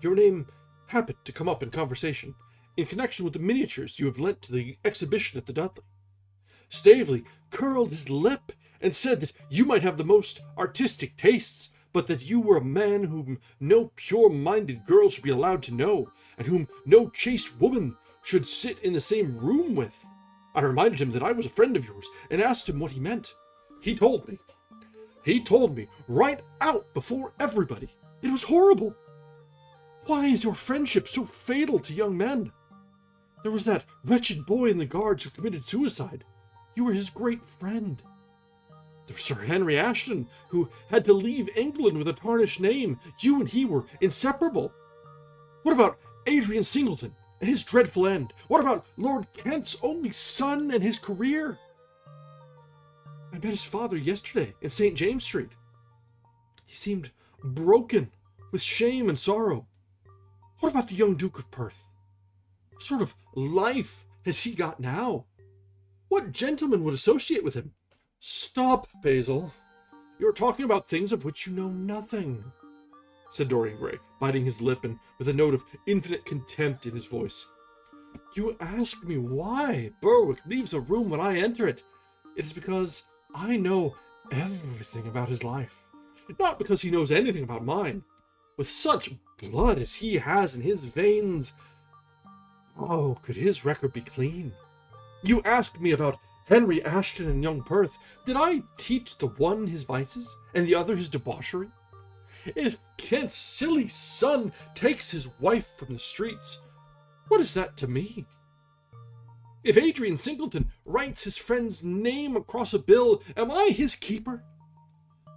Your name happened to come up in conversation, in connection with the miniatures you have lent to the exhibition at the Dudley. Staveley curled his lip and said that you might have the most artistic tastes, but that you were a man whom no pure-minded girl should be allowed to know, and whom no chaste woman should sit in the same room with. I reminded him that I was a friend of yours, and asked him what he meant. He told me. He told me right out before everybody. It was horrible. Why is your friendship so fatal to young men? There was that wretched boy in the Guards who committed suicide. You were his great friend. There was Sir Henry Ashton, who had to leave England with a tarnished name. You and he were inseparable. What about Adrian Singleton and his dreadful end? What about Lord Kent's only son and his career? I met his father yesterday in St. James Street. He seemed broken with shame and sorrow. What about the young Duke of Perth? What sort of life has he got now? What gentleman would associate with him? Stop, Basil. You're talking about things of which you know nothing, said Dorian Gray, biting his lip and with a note of infinite contempt in his voice. You ask me why Berwick leaves a room when I enter it. It is because I know everything about his life, not because he knows anything about mine. With such blood as he has in his veins, oh, could his record be clean? You asked me about Henry Ashton and young Perth. Did I teach the one his vices and the other his debauchery? If Kent's silly son takes his wife from the streets, what is that to me? If Adrian Singleton writes his friend's name across a bill, am I his keeper?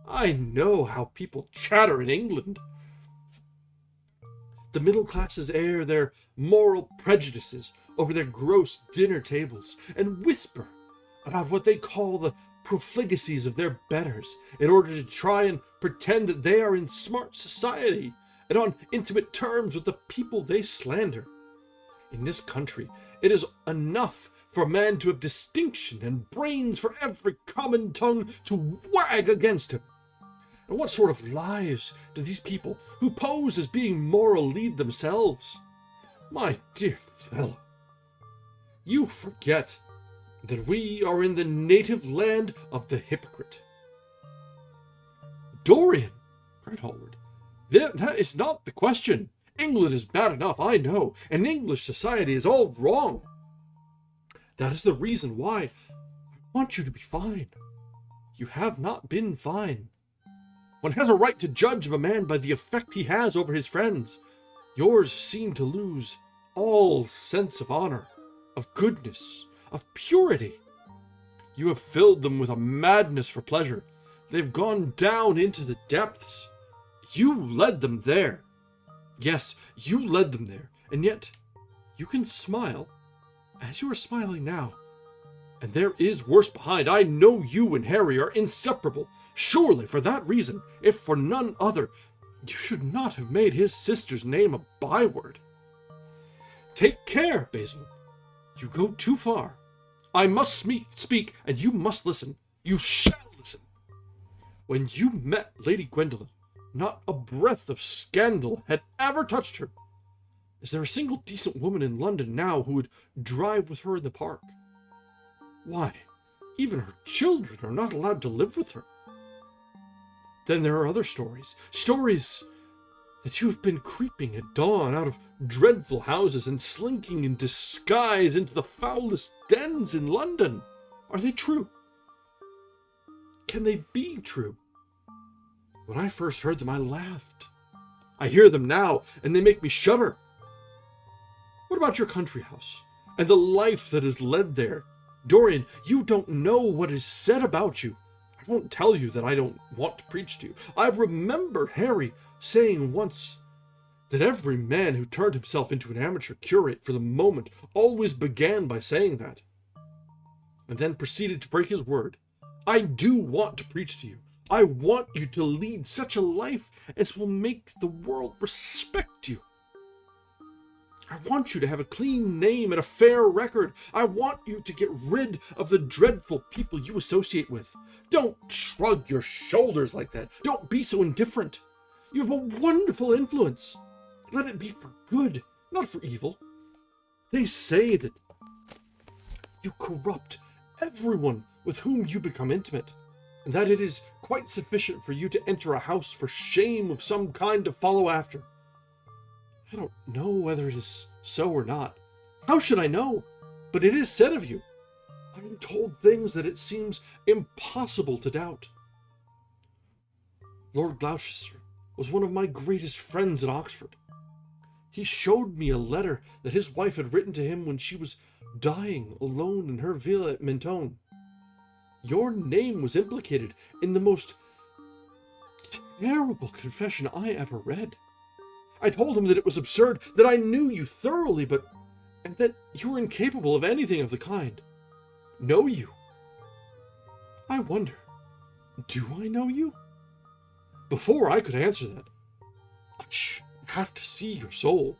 I know how people chatter in England. The middle classes air their moral prejudices over their gross dinner tables and whisper about what they call the profligacies of their betters in order to try and pretend that they are in smart society and on intimate terms with the people they slander. In this country, it is enough for a man to have distinction and brains for every common tongue to wag against him. And what sort of lives do these people who pose as being moral lead themselves? My dear fellow, you forget that we are in the native land of the hypocrite. Dorian, cried Hallward, that is not the question. England is bad enough, I know, and English society is all wrong. That is the reason why I want you to be fine. You have not been fine. One has a right to judge of a man by the effect he has over his friends. Yours seem to lose all sense of honor, of goodness, of purity. You have filled them with a madness for pleasure, They've gone down into the depths. You led them there. Yes, you led them there, and yet you can smile as you are smiling now. And there is worse behind. I know you and Harry are inseparable. Surely, for that reason, if for none other, you should not have made his sister's name a byword. Take care, Basil. You go too far. I must speak, and you must listen. You shall listen. When you met Lady Gwendolen, not a breath of scandal had ever touched her. Is there a single decent woman in London now who would drive with her in the park? Why, even her children are not allowed to live with her. Then there are other stories that you have been creeping at dawn out of dreadful houses and slinking in disguise into the foulest dens in London. Are they true? Can they be true? When I first heard them, I laughed. I hear them now, and they make me shudder. What about your country house, and the life that is led there? Dorian, you don't know what is said about you. I won't tell you that I don't want to preach to you. I remember Harry saying once that every man who turned himself into an amateur curate for the moment always began by saying that, and then proceeded to break his word. I do want to preach to you. I want you to lead such a life as will make the world respect you. I want you to have a clean name and a fair record. I want you to get rid of the dreadful people you associate with. Don't shrug your shoulders like that. Don't be so indifferent. You have a wonderful influence. Let it be for good, not for evil. They say that you corrupt everyone with whom you become intimate, and that it is quite sufficient for you to enter a house for shame of some kind to follow after. I don't know whether it is so or not. How should I know? But it is said of you. I am told things that it seems impossible to doubt. Lord Gloucester was one of my greatest friends at Oxford. He showed me a letter that his wife had written to him when she was dying alone in her villa at Mentone. Your name was implicated in the most terrible confession I ever read. I told him that it was absurd, that I knew you thoroughly, and that you were incapable of anything of the kind. Know you? I wonder, do I know you? Before I could answer that, I should have to see your soul.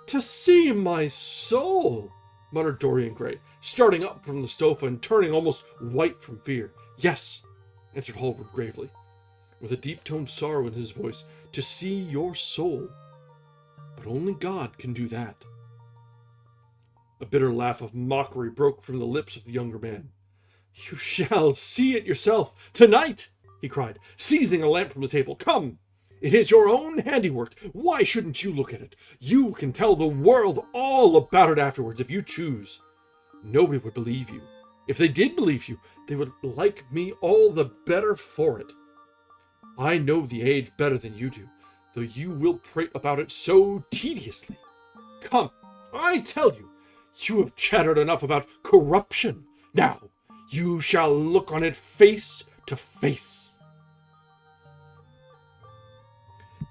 To see my soul, muttered Dorian Gray, starting up from the sofa and turning almost white from fear. Yes, answered Hallward gravely, with a deep-toned sorrow in his voice, to see your soul. But only God can do that. A bitter laugh of mockery broke from the lips of the younger man. You shall see it yourself, tonight, he cried, seizing a lamp from the table. Come, it is your own handiwork. Why shouldn't you look at it? You can tell the world all about it afterwards if you choose. Nobody would believe you. If they did believe you, they would like me all the better for it. I know the age better than you do, though you will prate about it so tediously. Come, I tell you, you have chattered enough about corruption. Now, you shall look on it face to face.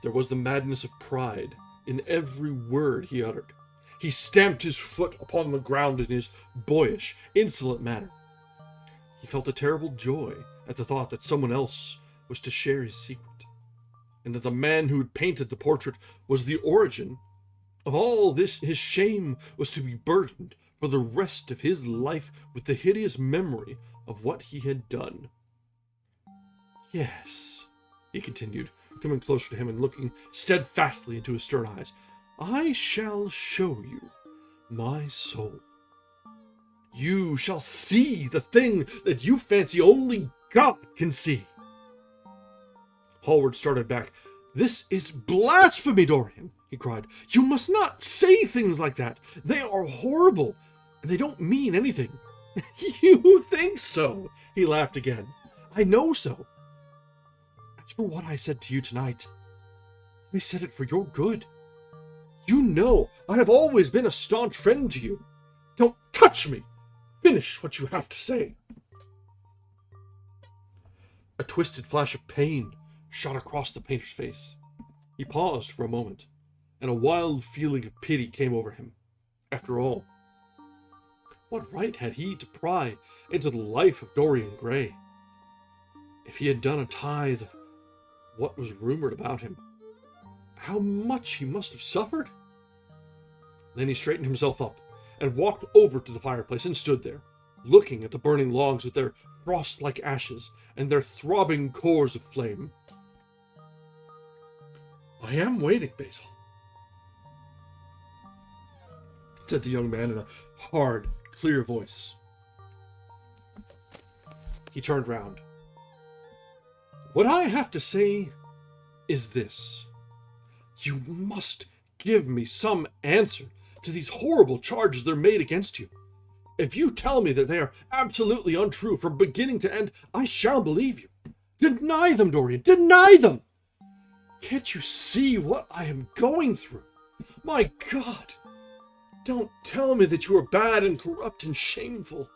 There was the madness of pride in every word he uttered. He stamped his foot upon the ground in his boyish, insolent manner. He felt a terrible joy at the thought that someone else was to share his secret, and that the man who had painted the portrait was the origin of all this. His shame was to be burdened for the rest of his life with the hideous memory of what he had done. Yes, he continued, coming closer to him and looking steadfastly into his stern eyes, I shall show you my soul. You shall see the thing that you fancy only God can see. Hallward started back. This is blasphemy, Dorian, he cried. You must not say things like that. They are horrible, and they don't mean anything. You think so? He laughed again. I know so. As for what I said to you tonight, I said it for your good. You know I have always been a staunch friend to you. Don't touch me. Finish what you have to say. A twisted flash of pain shot across the painter's face. He paused for a moment, and a wild feeling of pity came over him. After all, what right had he to pry into the life of Dorian Gray? If he had done a tithe of what was rumored about him, how much he must have suffered? Then he straightened himself up and walked over to the fireplace and stood there, looking at the burning logs with their frost-like ashes and their throbbing cores of flame. "I am waiting, Basil," said the young man in a hard, clear voice. He turned round. "What I have to say is this. You must give me some answer to these horrible charges that are made against you. If you tell me that they are absolutely untrue from beginning to end, I shall believe you. Deny them, Dorian, deny them! Can't you see what I am going through? My God! Don't tell me that you are bad and corrupt and shameful."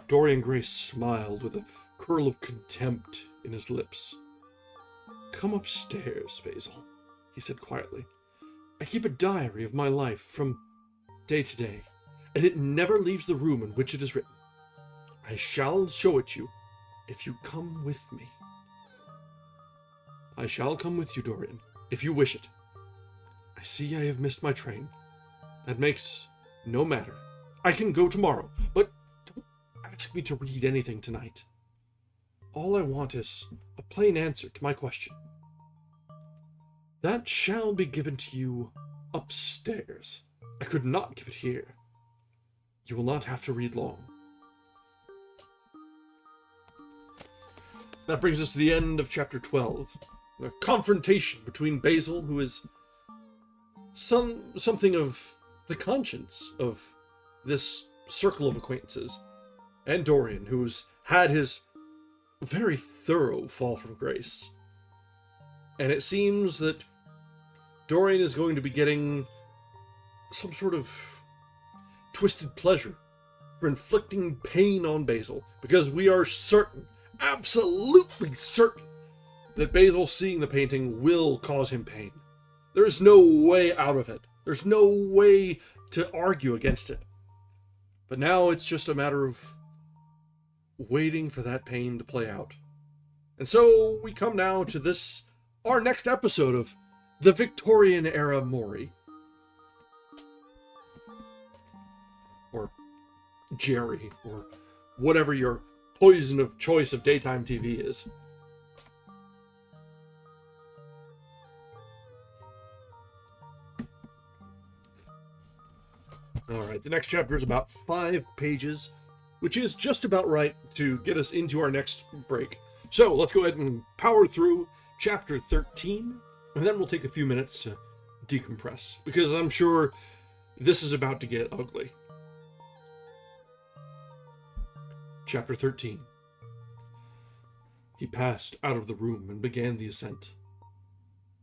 Dorian Gray smiled with a curl of contempt in his lips. "Come upstairs, Basil," he said quietly. "I keep a diary of my life from day to day, and it never leaves the room in which it is written. I shall show it you if you come with me." "I shall come with you, Dorian, if you wish it. I see I have missed my train. That makes no matter. I can go tomorrow, but don't ask me to read anything tonight. All I want is a plain answer to my question. That shall be given to you upstairs. I could not give it here. You will not have to read long." That brings us to the end of chapter 12. A confrontation between Basil, who is something of the conscience of this circle of acquaintances, and Dorian, who's had his very thorough fall from grace. And it seems that Dorian is going to be getting some sort of twisted pleasure for inflicting pain on Basil, because we are certain, absolutely certain, that Basil seeing the painting will cause him pain. There is no way out of it. There's no way to argue against it. But now it's just a matter of waiting for that pain to play out. And so we come now to this, our next episode of the Victorian era Maury. Or Jerry, or whatever your poison of choice of daytime TV is. Alright, the next chapter is about 5 pages, which is just about right to get us into our next break. So let's go ahead and power through chapter 13, and then we'll take a few minutes to decompress, because I'm sure this is about to get ugly. Chapter 13. He passed out of the room and began the ascent,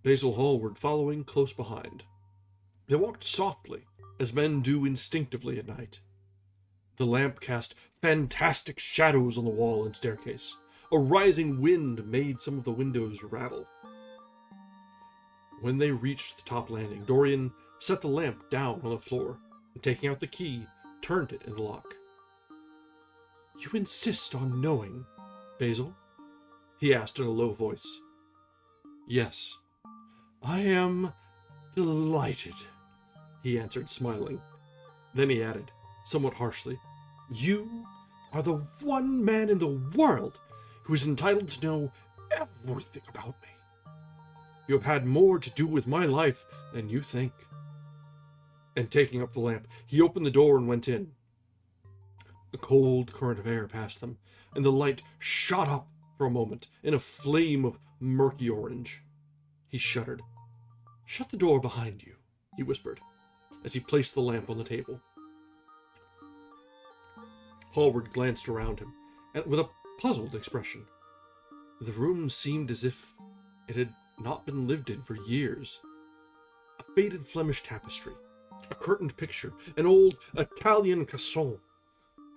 Basil Hallward following close behind. They walked softly, as men do instinctively at night. The lamp cast fantastic shadows on the wall and staircase. A rising wind made some of the windows rattle. When they reached the top landing, Dorian set the lamp down on the floor, and taking out the key, turned it in the lock. "You insist on knowing, Basil?" he asked in a low voice. "Yes, I am delighted," he answered, smiling. Then he added, somewhat harshly, "You are the one man in the world who is entitled to know everything about me. You have had more to do with my life than you think." And taking up the lamp, he opened the door and went in. A cold current of air passed them, and the light shot up for a moment in a flame of murky orange. He shuddered. "Shut the door behind you," he whispered, as he placed the lamp on the table. Hallward glanced around him, and with a puzzled expression. The room seemed as if it had not been lived in for years. A faded Flemish tapestry, a curtained picture, an old Italian cassone,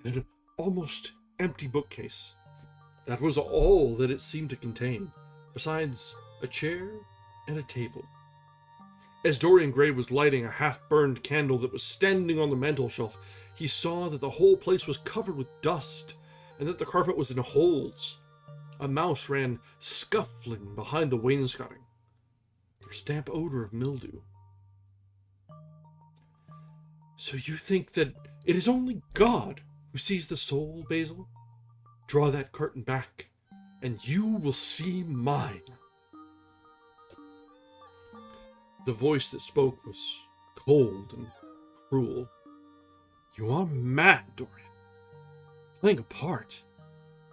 and an almost empty bookcase. That was all that it seemed to contain, besides a chair and a table. As Dorian Gray was lighting a half-burned candle that was standing on the mantel shelf, he saw that the whole place was covered with dust, and that the carpet was in holes. A mouse ran scuffling behind the wainscoting. There was damp odor of mildew. So you think that it is only God who sees the soul, Basil? Draw that curtain back, and you will see mine. The voice that spoke was cold and cruel. You are mad, Dorian. Playing a part,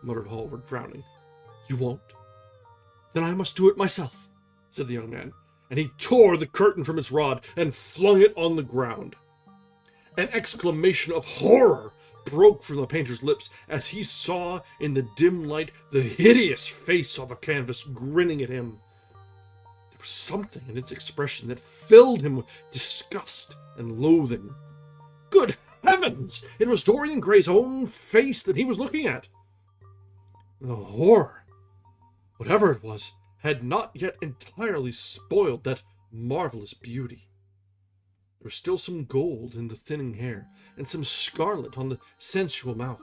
muttered Hallward, frowning. You won't? Then I must do it myself, said the young man, and he tore the curtain from its rod and flung it on the ground. An exclamation of horror broke from the painter's lips as he saw in the dim light the hideous face on the canvas grinning at him. There was something in its expression that filled him with disgust and loathing. Good heavens! It was Dorian Gray's own face that he was looking at. The horror, whatever it was, had not yet entirely spoiled that marvelous beauty. There was still some gold in the thinning hair, and some scarlet on the sensual mouth.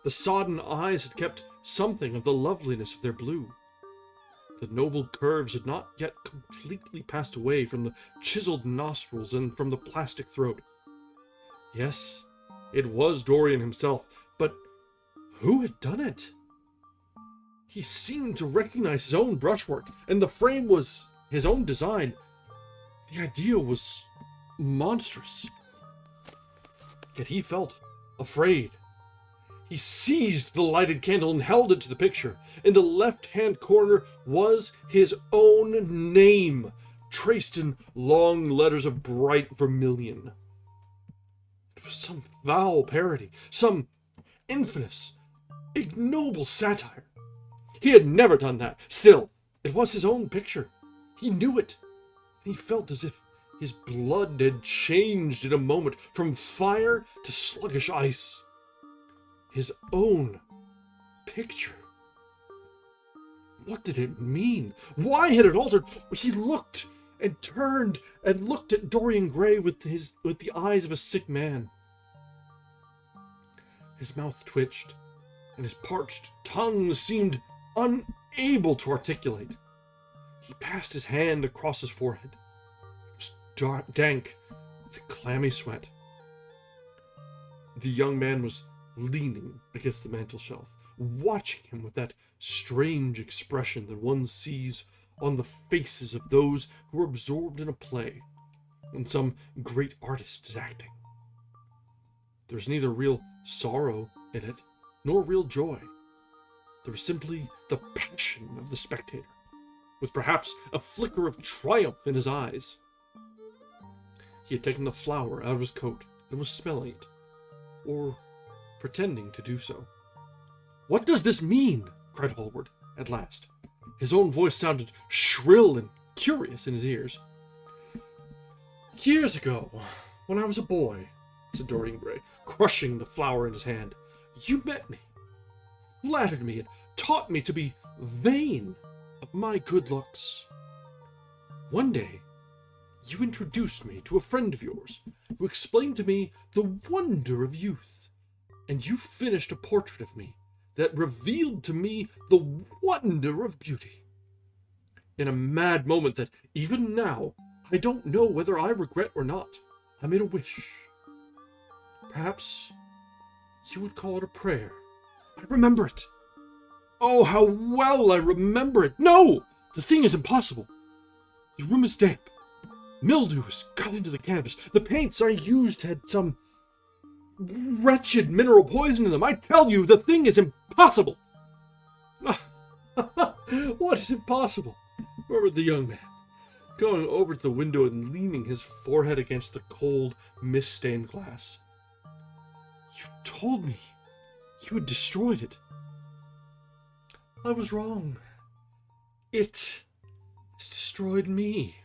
The sodden eyes had kept something of the loveliness of their blue. The noble curves had not yet completely passed away from the chiseled nostrils and from the plastic throat. Yes, it was Dorian himself, but who had done it? He seemed to recognize his own brushwork, and the frame was his own design. The idea was monstrous. Yet he felt afraid. He seized the lighted candle and held it to the picture. In the left-hand corner was his own name, traced in long letters of bright vermilion. It was some foul parody, some infamous, ignoble satire. He had never done that. Still, it was his own picture. He knew it. And he felt as if his blood had changed in a moment from fire to sluggish ice. His own picture. What did it mean? Why had it altered? He looked and turned and looked at Dorian Gray with the eyes of a sick man. His mouth twitched, and his parched tongue seemed unable to articulate. He passed his hand across his forehead. It was dank with clammy sweat. The young man was leaning against the mantel shelf, watching him with that strange expression that one sees on the faces of those who are absorbed in a play when some great artist is acting. There was neither real sorrow in it, nor real joy. There was simply the passion of the spectator, with perhaps a flicker of triumph in his eyes. He had taken the flower out of his coat and was smelling it, or pretending to do so. "What does this mean?" cried Hallward, at last. His own voice sounded shrill and curious in his ears. "Years ago, when I was a boy," said Dorian Gray, crushing the flower in his hand, "you met me, flattered me, and taught me to be vain of my good looks. One day, you introduced me to a friend of yours, who explained to me the wonder of youth, and you finished a portrait of me that revealed to me the wonder of beauty. In a mad moment that, even now, I don't know whether I regret or not, I made a wish. Perhaps you would call it a prayer. I remember it. Oh, how well I remember it. No! The thing is impossible. The room is damp. Mildew has got into the canvas. The paints I used had some wretched mineral poison in them. I tell you, the thing is impossible." "What is impossible?" murmured the young man, going over to the window and leaning his forehead against the cold, mist-stained glass. "You told me you had destroyed it." "I was wrong. It has destroyed me.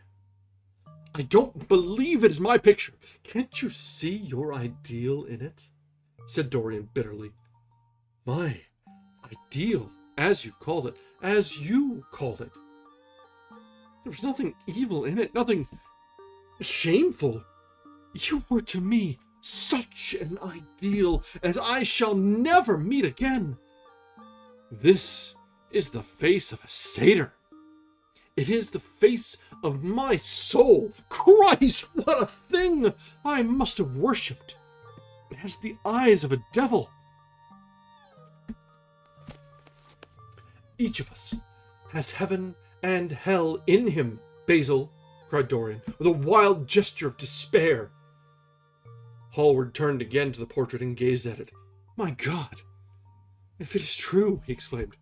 I don't believe it is my picture. Can't you see your ideal in it?" said Dorian bitterly. "My ideal, as you called it, as you called it. There was nothing evil in it, nothing shameful. You were to me such an ideal as I shall never meet again. This is the face of a satyr. It is the face of my soul. Christ, what a thing! I must have worshipped. It has the eyes of a devil. Each of us has heaven and hell in him, Basil, cried Dorian, with a wild gesture of despair. Hallward turned again to the portrait and gazed at it. My God, if it is true, he exclaimed,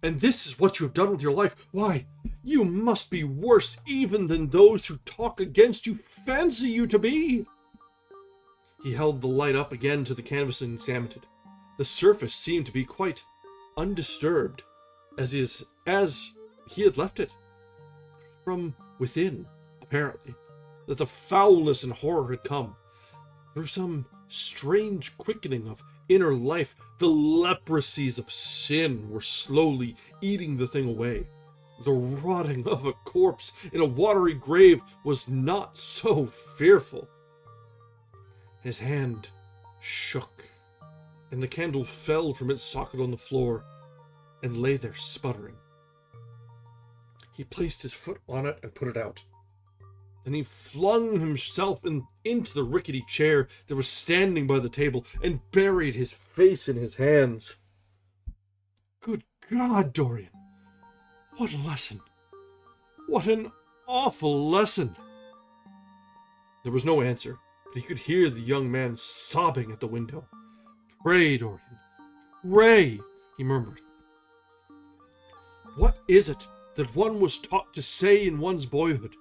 and this is what you have done with your life, why, you must be worse even than those who talk against you fancy you to be. He held the light up again to the canvas and examined it. The surface seemed to be quite undisturbed, as he had left it. From within, apparently, that the foulness and horror had come. Through some strange quickening of inner life, the leprosies of sin were slowly eating the thing away. The rotting of a corpse in a watery grave was not so fearful. His hand shook, and the candle fell from its socket on the floor and lay there sputtering. He placed his foot on it and put it out. Then he flung himself into the rickety chair that was standing by the table and buried his face in his hands. Good God, Dorian! What a lesson! What an awful lesson! There was no answer, but he could hear the young man sobbing at the window. Pray, Dorian, pray, he murmured. What is it that one was taught to say in one's boyhood?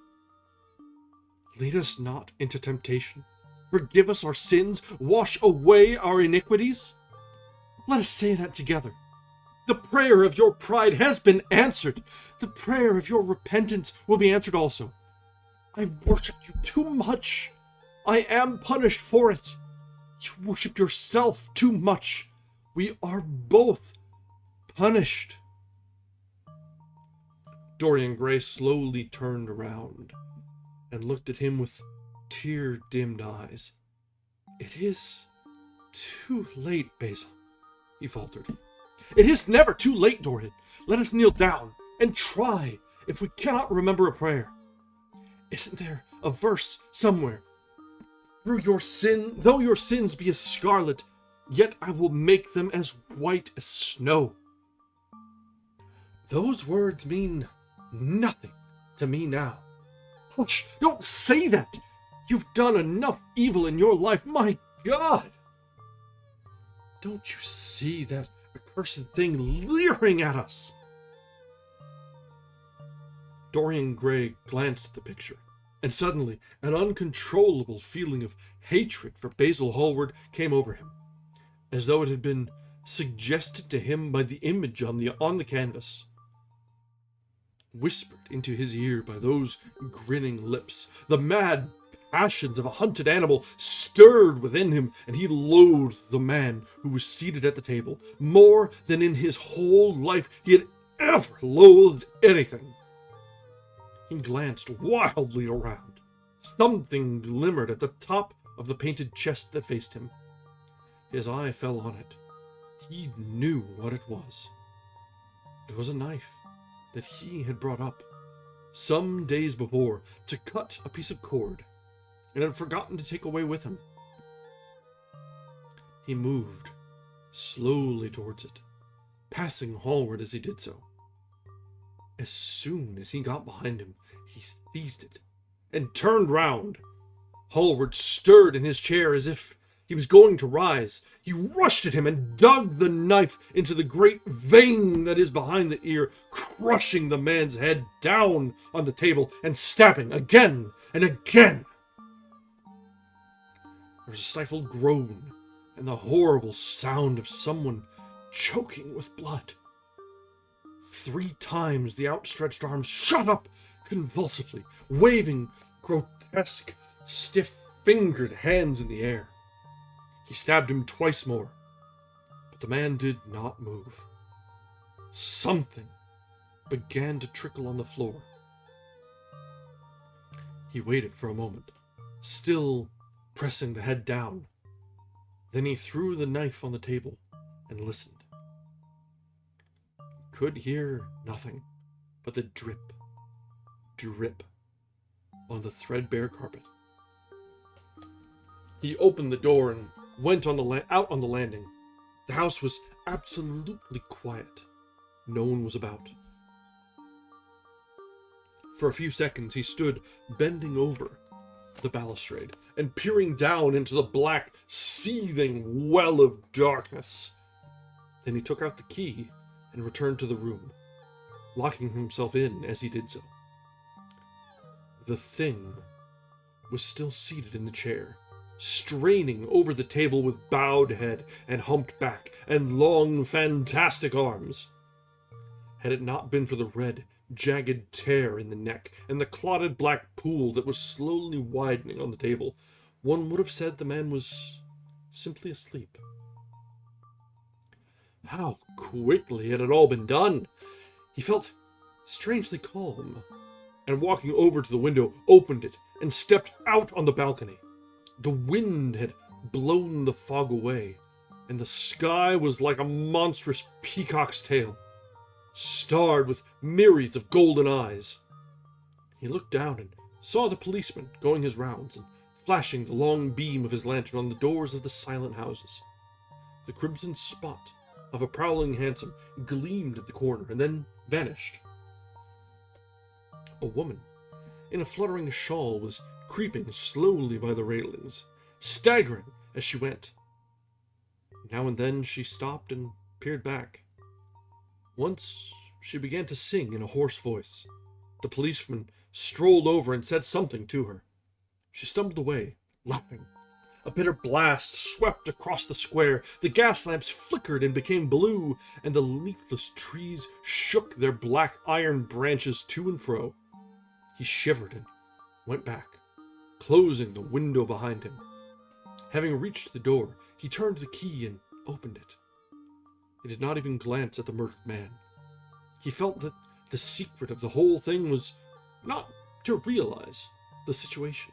Lead us not into temptation. Forgive us our sins. Wash away our iniquities. Let us say that together. The prayer of your pride has been answered. The prayer of your repentance will be answered also. I worshipped you too much. I am punished for it. You worshipped yourself too much. We are both punished. Dorian Gray slowly turned around and looked at him with tear-dimmed eyes. It is too late, Basil, he faltered. It is never too late, Dorian. Let us kneel down and try if we cannot remember a prayer. Isn't there a verse somewhere? Though your sins be as scarlet, yet I will make them as white as snow. Those words mean nothing to me now. Hush, don't say that! You've done enough evil in your life, my God! Don't you see that accursed thing leering at us? Dorian Gray glanced at the picture, and suddenly an uncontrollable feeling of hatred for Basil Hallward came over him, as though it had been suggested to him by the image on the canvas. Whispered into his ear by those grinning lips, the mad passions of a hunted animal stirred within him, and he loathed the man who was seated at the table more than in his whole life he had ever loathed anything. He glanced wildly around. Something glimmered at the top of the painted chest that faced him. His eye fell on it. He knew what it was. It was a knife that he had brought up some days before to cut a piece of cord, and had forgotten to take away with him. He moved slowly towards it, passing Hallward as he did so. As soon as he got behind him, he seized it and turned round. Hallward stirred in his chair as if he was going to rise. He rushed at him and dug the knife into the great vein that is behind the ear, crushing the man's head down on the table and stabbing again and again. There was a stifled groan and the horrible sound of someone choking with blood. 3 times the outstretched arms shot up convulsively, waving grotesque, stiff-fingered hands in the air. He stabbed him twice more, but the man did not move. Something began to trickle on the floor. He waited for a moment, still pressing the head down. Then he threw the knife on the table and listened. He could hear nothing but the drip, drip on the threadbare carpet. He opened the door and went out on the landing. The house was absolutely quiet. No one was about. For a few seconds he stood bending over the balustrade and peering down into the black, seething well of darkness. Then he took out the key and returned to the room, locking himself in as he did so. The thing was still seated in the chair, straining over the table with bowed head and humped back and long, fantastic arms. Had it not been for the red, jagged tear in the neck and the clotted black pool that was slowly widening on the table, one would have said the man was simply asleep. How quickly it had all been done! He felt strangely calm, and walking over to the window, opened it and stepped out on the balcony. The wind had blown the fog away, and the sky was like a monstrous peacock's tail, starred with myriads of golden eyes. He looked down and saw the policeman going his rounds and flashing the long beam of his lantern on the doors of the silent houses. The crimson spot of a prowling hansom gleamed at the corner and then vanished. A woman in a fluttering shawl was creeping slowly by the railings, staggering as she went. Now and then she stopped and peered back. Once she began to sing in a hoarse voice. The policeman strolled over and said something to her. She stumbled away, laughing. A bitter blast swept across the square. The gas lamps flickered and became blue, and the leafless trees shook their black iron branches to and fro. He shivered and went back, closing the window behind him. Having reached the door, he turned the key and opened it. He did not even glance at the murdered man. He felt that the secret of the whole thing was not to realize the situation.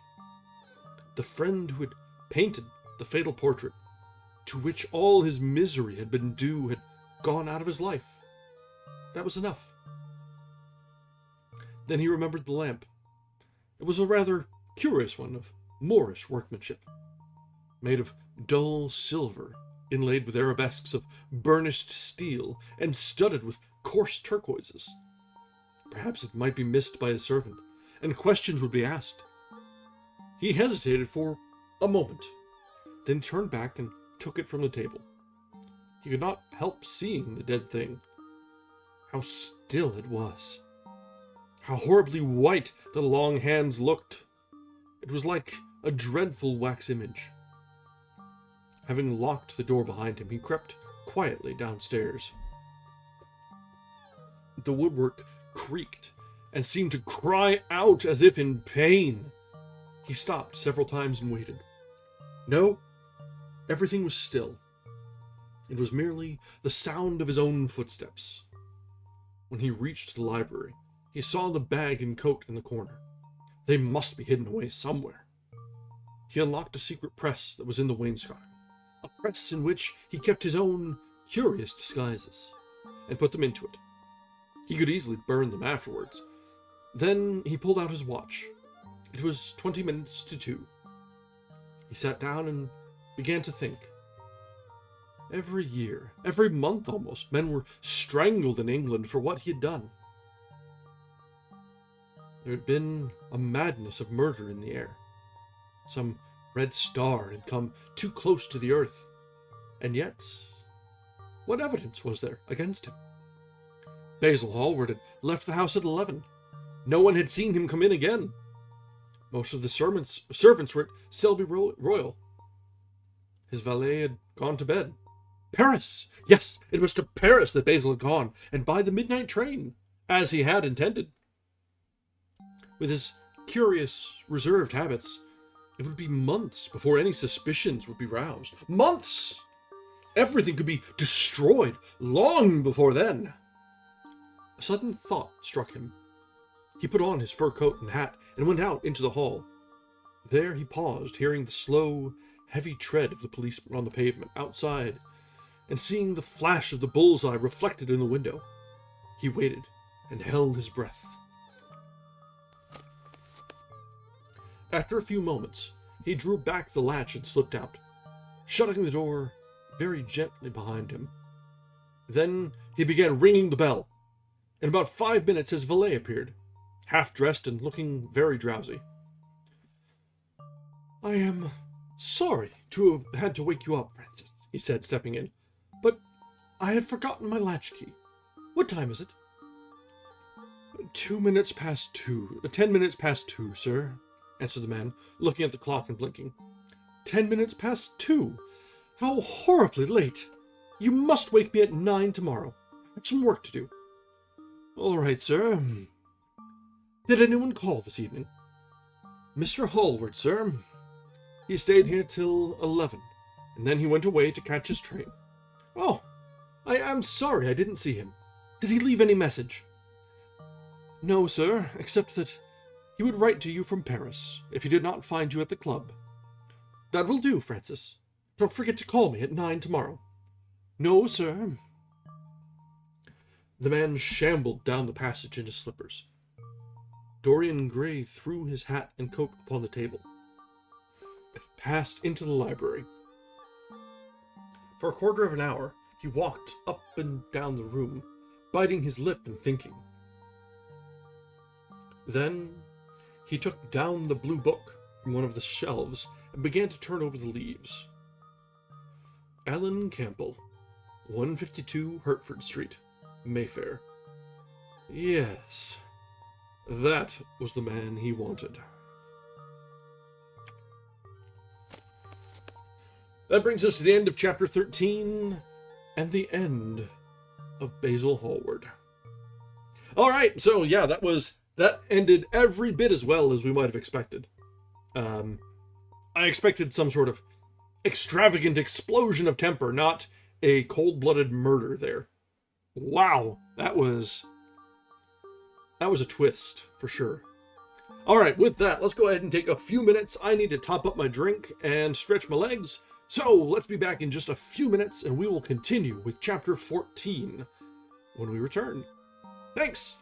The friend who had painted the fatal portrait, to which all his misery had been due, had gone out of his life. That was enough. Then he remembered the lamp. It was a rather curious one of Moorish workmanship, made of dull silver, inlaid with arabesques of burnished steel, and studded with coarse turquoises. Perhaps it might be missed by his servant, and questions would be asked. He hesitated for a moment, then turned back and took it from the table. He could not help seeing the dead thing. How still it was. How horribly white the long hands looked. It was like a dreadful wax image. Having locked the door behind him, he crept quietly downstairs. The woodwork creaked and seemed to cry out as if in pain. He stopped several times and waited. No, everything was still. It was merely the sound of his own footsteps. When he reached the library, he saw the bag and coat in the corner. They must be hidden away somewhere. He unlocked a secret press that was in the wainscoting, a press in which he kept his own curious disguises, and put them into it. He could easily burn them afterwards. Then he pulled out his watch. It was 20 minutes to 2. He sat down and began to think. Every year, every month almost, men were strangled in England for what he had done. There had been a madness of murder in the air. Some red star had come too close to the earth. And yet, what evidence was there against him? Basil Hallward had left the house at 11. No one had seen him come in again. Most of the servants were at Selby Royal. His valet had gone to bed. Paris! Yes, it was to Paris that Basil had gone, and by the midnight train, as he had intended. With his curious, reserved habits, it would be months before any suspicions would be roused. Months! Everything could be destroyed long before then. A sudden thought struck him. He put on his fur coat and hat and went out into the hall. There he paused, hearing the slow, heavy tread of the policeman on the pavement outside, and seeing the flash of the bullseye reflected in the window. He waited and held his breath. After a few moments, he drew back the latch and slipped out, shutting the door very gently behind him. Then he began ringing the bell. In about 5 minutes his valet appeared, half-dressed and looking very drowsy. "I am sorry to have had to wake you up, Francis," he said, stepping in, "but I had forgotten my latchkey. What time is it?" 10 minutes past two, sir," answered the man, looking at the clock and blinking. 10 minutes past 2? How horribly late! You must wake me at 9 tomorrow. I have some work to do." "All right, sir. Did anyone call this evening?" "Mr. Hallward, sir. He stayed here till 11, and then he went away to catch his train." "Oh, I am sorry I didn't see him. Did he leave any message?" "No, sir, except that he would write to you from Paris if he did not find you at the club." "That will do, Francis. Don't forget to call me at 9 tomorrow." "No, sir." The man shambled down the passage in his slippers. Dorian Gray threw his hat and coat upon the table and passed into the library. For a quarter of an hour, he walked up and down the room, biting his lip and thinking. Then he took down the blue book from one of the shelves and began to turn over the leaves. Alan Campbell, 152 Hertford Street, Mayfair. Yes, that was the man he wanted. That brings us to the end of chapter 13 and the end of Basil Hallward. All right, so yeah, that ended every bit as well as we might have expected. I expected some sort of extravagant explosion of temper, not a cold-blooded murder there. Wow, that was a twist, for sure. All right, with that, let's go ahead and take a few minutes. I need to top up my drink and stretch my legs. So let's be back in just a few minutes, and we will continue with chapter 14 when we return. Thanks!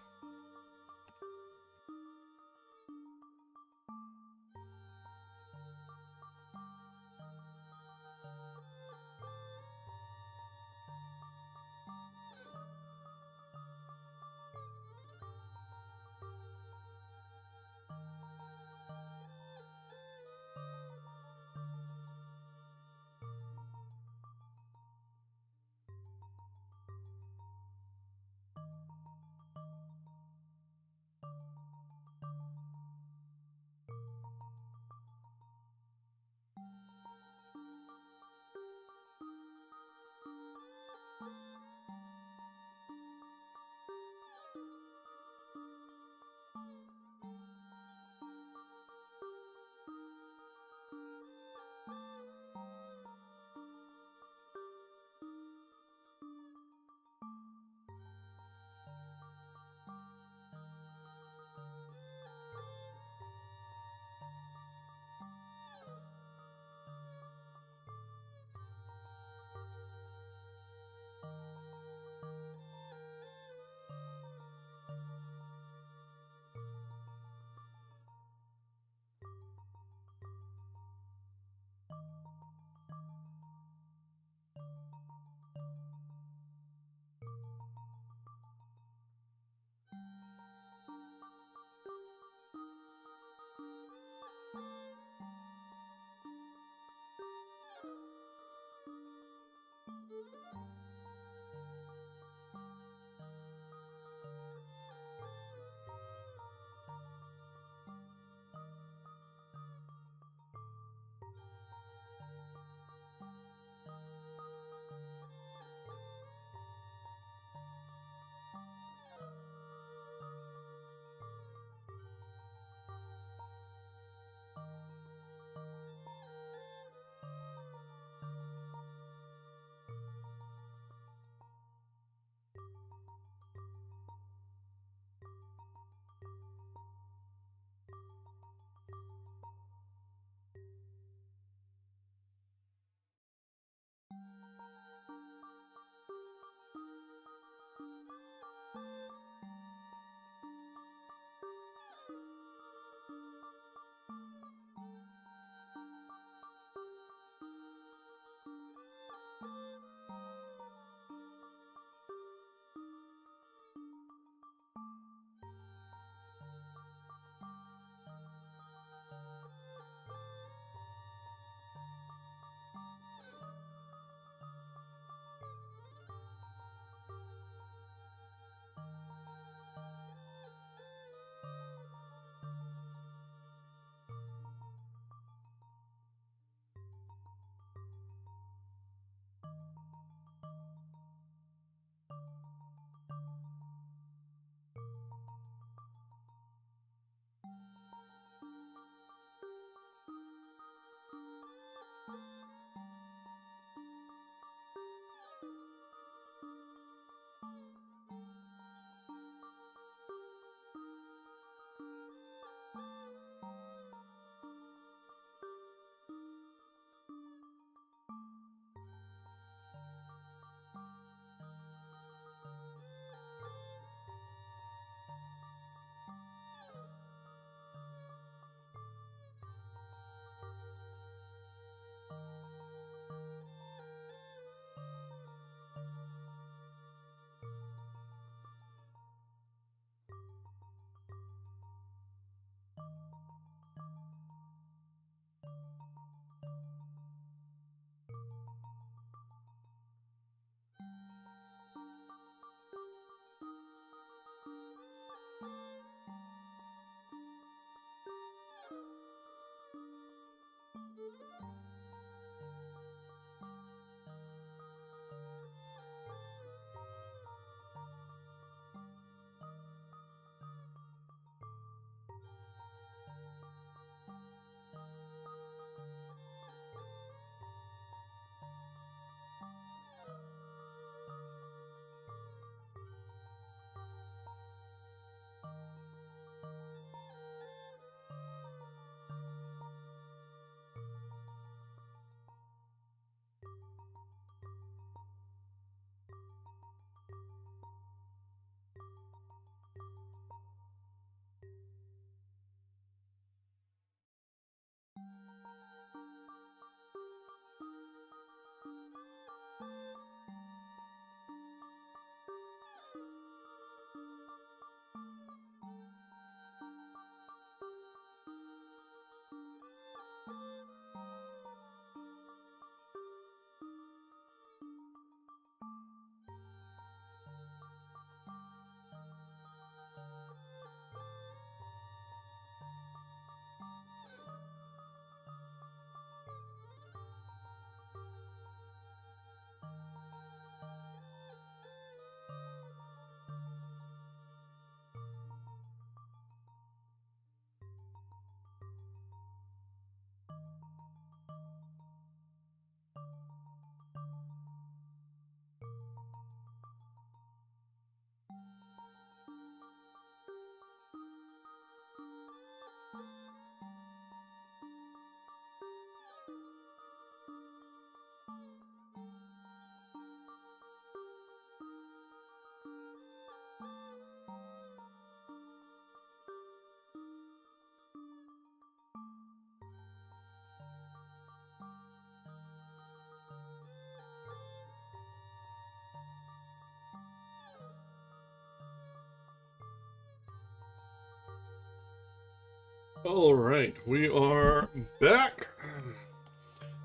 All right, we are back.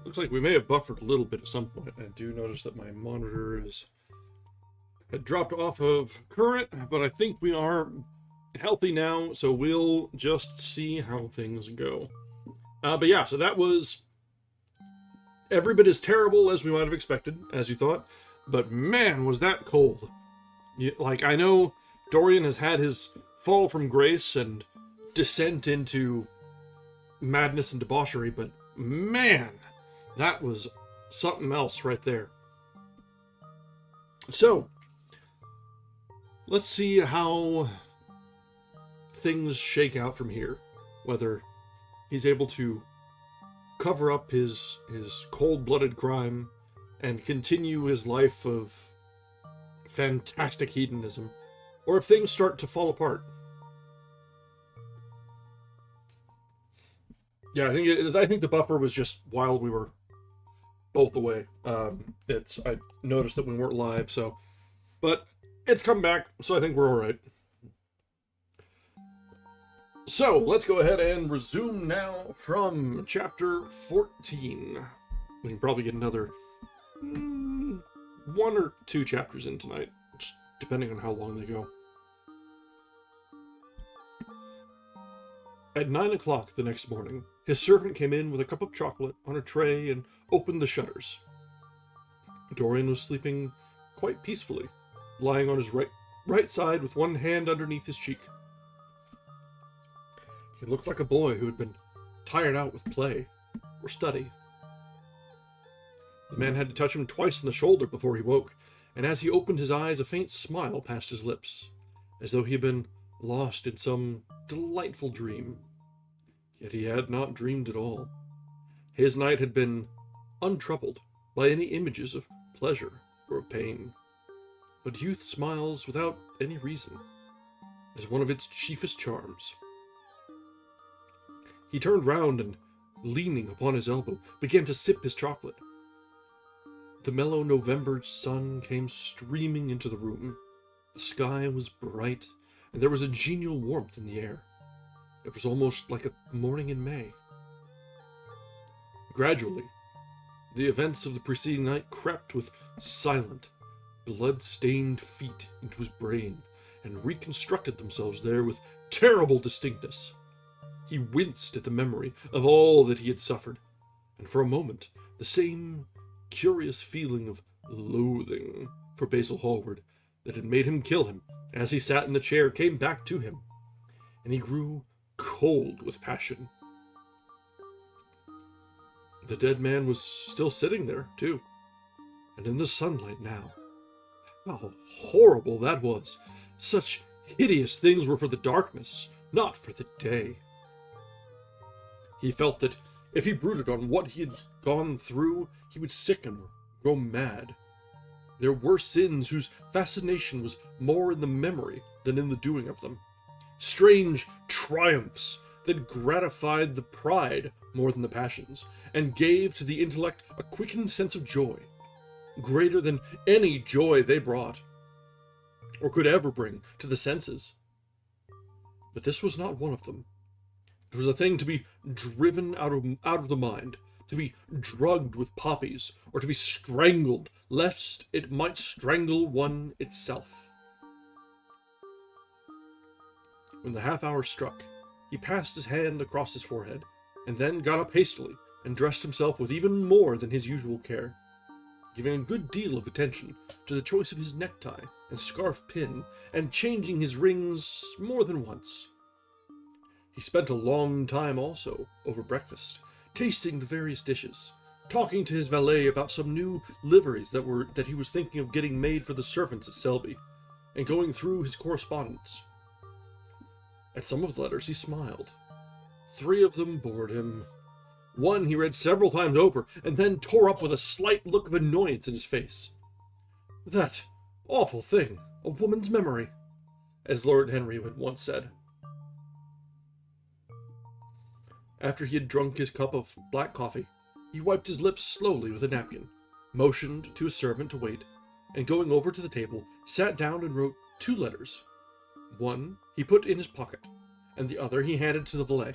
Looks like we may have buffered a little bit at some point. I do notice that my monitor had dropped off of current, but I think we are healthy now, so we'll just see how things go. But yeah, so that was every bit as terrible as we might have expected, as you thought, but man, was that cold. Like, I know Dorian has had his fall from grace and descent into madness and debauchery, but man, that was something else right there. So, let's see how things shake out from here. Whether he's able to cover up his cold-blooded crime and continue his life of fantastic hedonism, or if things start to fall apart. Yeah, I think the buffer was just while we were both away. I noticed that we weren't live, but it's come back, so I think we're all right. So let's go ahead and resume now from chapter 14. We can probably get another 1 or 2 chapters in tonight, just depending on how long they go. At 9 o'clock the next morning, his servant came in with a cup of chocolate on a tray and opened the shutters. Dorian was sleeping quite peacefully, lying on his right side with one hand underneath his cheek. He looked like a boy who had been tired out with play or study. The man had to touch him twice on the shoulder before he woke, and as he opened his eyes, a faint smile passed his lips, as though he had been lost in some delightful dream. Yet he had not dreamed at all. His night had been untroubled by any images of pleasure or of pain. But youth smiles without any reason, as one of its chiefest charms. He turned round and, leaning upon his elbow, began to sip his chocolate. The mellow November sun came streaming into the room. The sky was bright, and there was a genial warmth in the air. It was almost like a morning in May. Gradually, the events of the preceding night crept with silent, blood-stained feet into his brain and reconstructed themselves there with terrible distinctness. He winced at the memory of all that he had suffered, and for a moment the same curious feeling of loathing for Basil Hallward that had made him kill him as he sat in the chair came back to him, and he grew cold with passion. The dead man was still sitting there, too, and in the sunlight now. How horrible that was! Such hideous things were for the darkness, not for the day. He felt that if he brooded on what he had gone through, he would sicken or grow mad. There were sins whose fascination was more in the memory than in the doing of them. Strange triumphs that gratified the pride more than the passions, and gave to the intellect a quickened sense of joy, greater than any joy they brought, or could ever bring to the senses. But this was not one of them. It was a thing to be driven out of the mind, to be drugged with poppies, or to be strangled, lest it might strangle one itself. When the half-hour struck, he passed his hand across his forehead, and then got up hastily, and dressed himself with even more than his usual care, giving a good deal of attention to the choice of his necktie and scarf pin, and changing his rings more than once. He spent a long time also over breakfast, tasting the various dishes, talking to his valet about some new liveries that he was thinking of getting made for the servants at Selby, and going through his correspondence. At some of the letters he smiled. 3 of them bored him. One he read several times over, and then tore up with a slight look of annoyance in his face. That awful thing, a woman's memory, as Lord Henry had once said. After he had drunk his cup of black coffee, he wiped his lips slowly with a napkin, motioned to a servant to wait, and going over to the table, sat down and wrote 2 letters. One he put in his pocket, and the other he handed to the valet.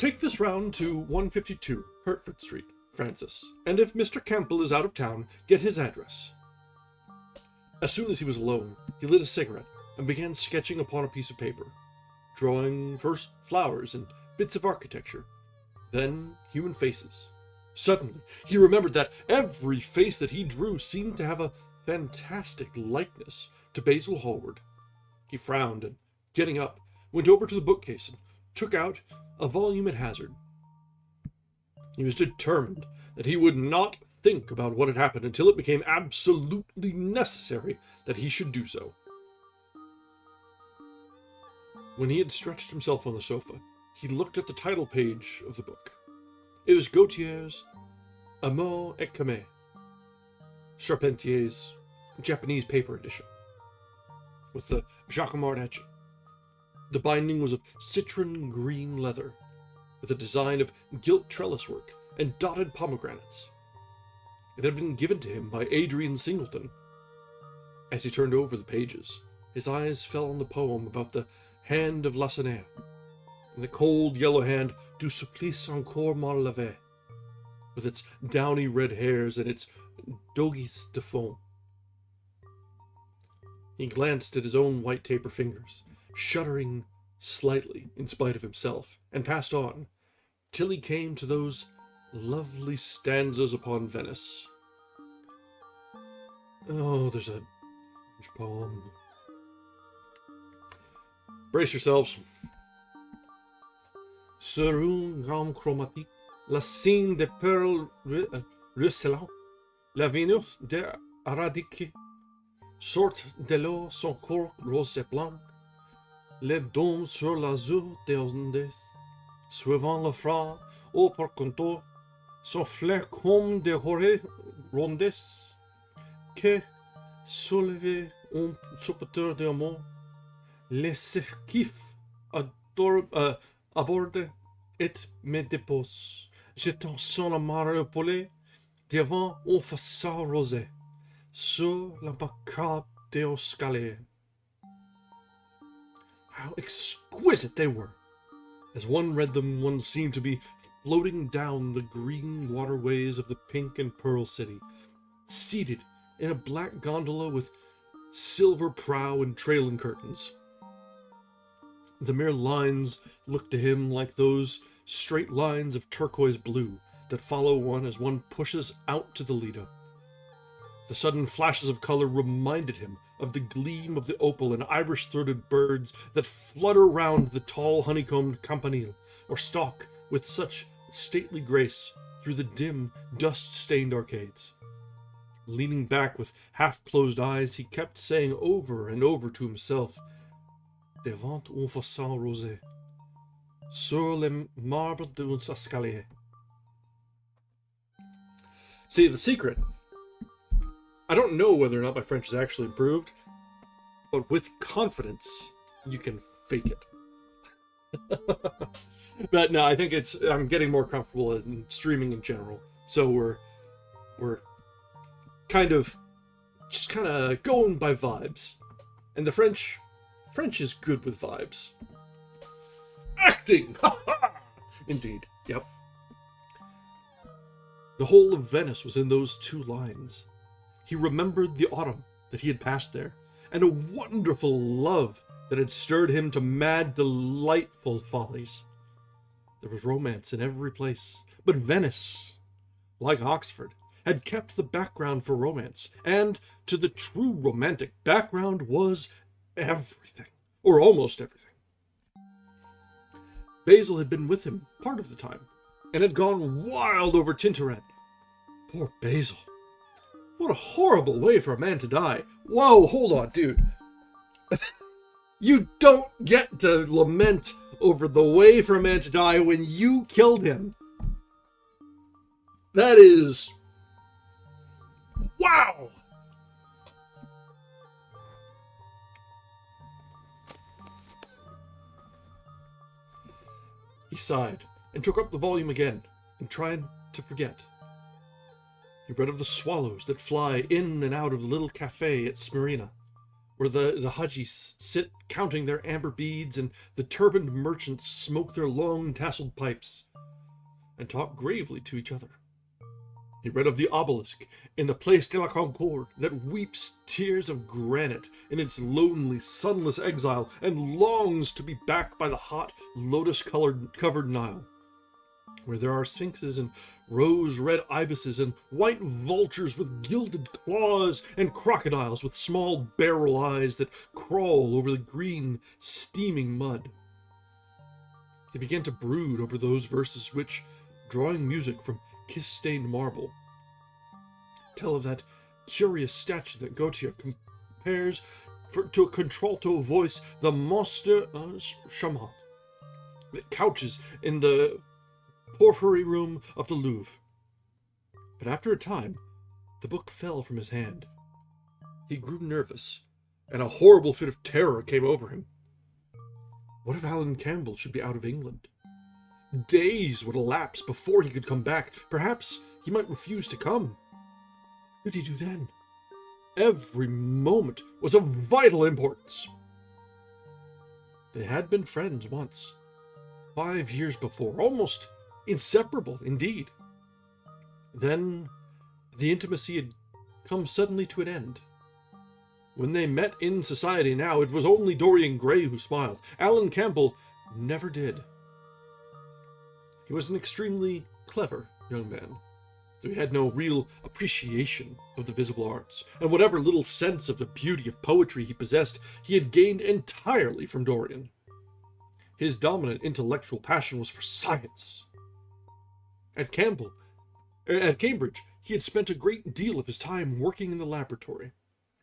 Take this round to 152 Hertford Street, Francis, and if Mr. Campbell is out of town, get his address. As soon as he was alone, he lit a cigarette and began sketching upon a piece of paper, drawing first flowers and bits of architecture, then human faces. Suddenly, he remembered that every face that he drew seemed to have a fantastic likeness to Basil Hallward. He frowned and, getting up, went over to the bookcase and took out a volume at hazard. He was determined that he would not think about what had happened until it became absolutely necessary that he should do so. When he had stretched himself on the sofa, he looked at the title page of the book. It was Gautier's Amour et Camé, Charpentier's Japanese paper edition, with the Jacquemart etching. The binding was of citron green leather, with a design of gilt trellis work and dotted pomegranates. It had been given to him by Adrian Singleton. As he turned over the pages, his eyes fell on the poem about the hand of Lacenaire, and the cold yellow hand du supplice encore mal lavé, with its downy red hairs and its dogues de fond. He glanced at his own white taper fingers, shuddering slightly in spite of himself, and passed on, till he came to those lovely stanzas upon Venice. Oh, there's a French poem. Brace yourselves. Sur une gamme chromatique, la signe de perles ruisselant, la Vénus de Aradique, sortent de l'eau son corps rose et blanc, les dômes sur l'azur des ondes, suivant le froid au par contour, son flair comme des horées rondes, que, soulevé un soupiteur d'amour, les kiff aborde et me dépose, jetant son amarre épaulé devant un façade rosé, sur la macabre des escaliers. How exquisite they were! As one read them, one seemed to be floating down the green waterways of the pink and pearl city, seated in a black gondola with silver prow and trailing curtains. The mere lines looked to him like those straight lines of turquoise blue that follow one as one pushes out to the Lido. The sudden flashes of color reminded him of the gleam of the opal and Irish-throated birds that flutter round the tall honeycombed campanile, or stalk with such stately grace through the dim, dust-stained arcades. Leaning back with half-closed eyes, he kept saying over and over to himself, devant un façade rosé, sur les marbres d'un escalier. See, the secret, I don't know whether or not my French is actually improved, but with confidence, you can fake it. But no, I think I'm getting more comfortable in streaming in general. So we're kind of going by vibes. And the French is good with vibes. Acting! Indeed, yep. The whole of Venice was in those two lines. He remembered the autumn that he had passed there, and a wonderful love that had stirred him to mad, delightful follies. There was romance in every place, but Venice, like Oxford, had kept the background for romance, and to the true romantic, background was everything, or almost everything. Basil had been with him part of the time, and had gone wild over Tintoret. Poor Basil. What a horrible way for a man to die. Whoa, hold on, dude. You don't get to lament over the way for a man to die when you killed him. That is... wow! He sighed and took up the volume again and tried to forget. He read of the swallows that fly in and out of the little cafe at Smyrna, where the hajis sit counting their amber beads, and the turbaned merchants smoke their long tasseled pipes and talk gravely to each other. He read of the obelisk in the Place de la Concorde that weeps tears of granite in its lonely, sunless exile and longs to be back by the hot, lotus-covered Nile, where there are sphinxes and rose-red ibises and white vultures with gilded claws and crocodiles with small barrel eyes that crawl over the green, steaming mud. He began to brood over those verses which, drawing music from kiss-stained marble, tell of that curious statue that Gautier compares to a contralto voice, the Monstre Charmant, that couches in the porphyry room of the Louvre. But after a time, the book fell from his hand. He grew nervous, and a horrible fit of terror came over him. What if Alan Campbell should be out of England? Days would elapse before he could come back. Perhaps he might refuse to come. What could he do then? Every moment was of vital importance. They had been friends once, 5 years before, almost inseparable indeed. Then the intimacy had come suddenly to an end. When they met in society now, it was only Dorian Gray who smiled. Alan Campbell never did. He was an extremely clever young man, though he had no real appreciation of the visible arts, and whatever little sense of the beauty of poetry he possessed, he had gained entirely from Dorian. His dominant intellectual passion was for science. At Cambridge, he had spent a great deal of his time working in the laboratory,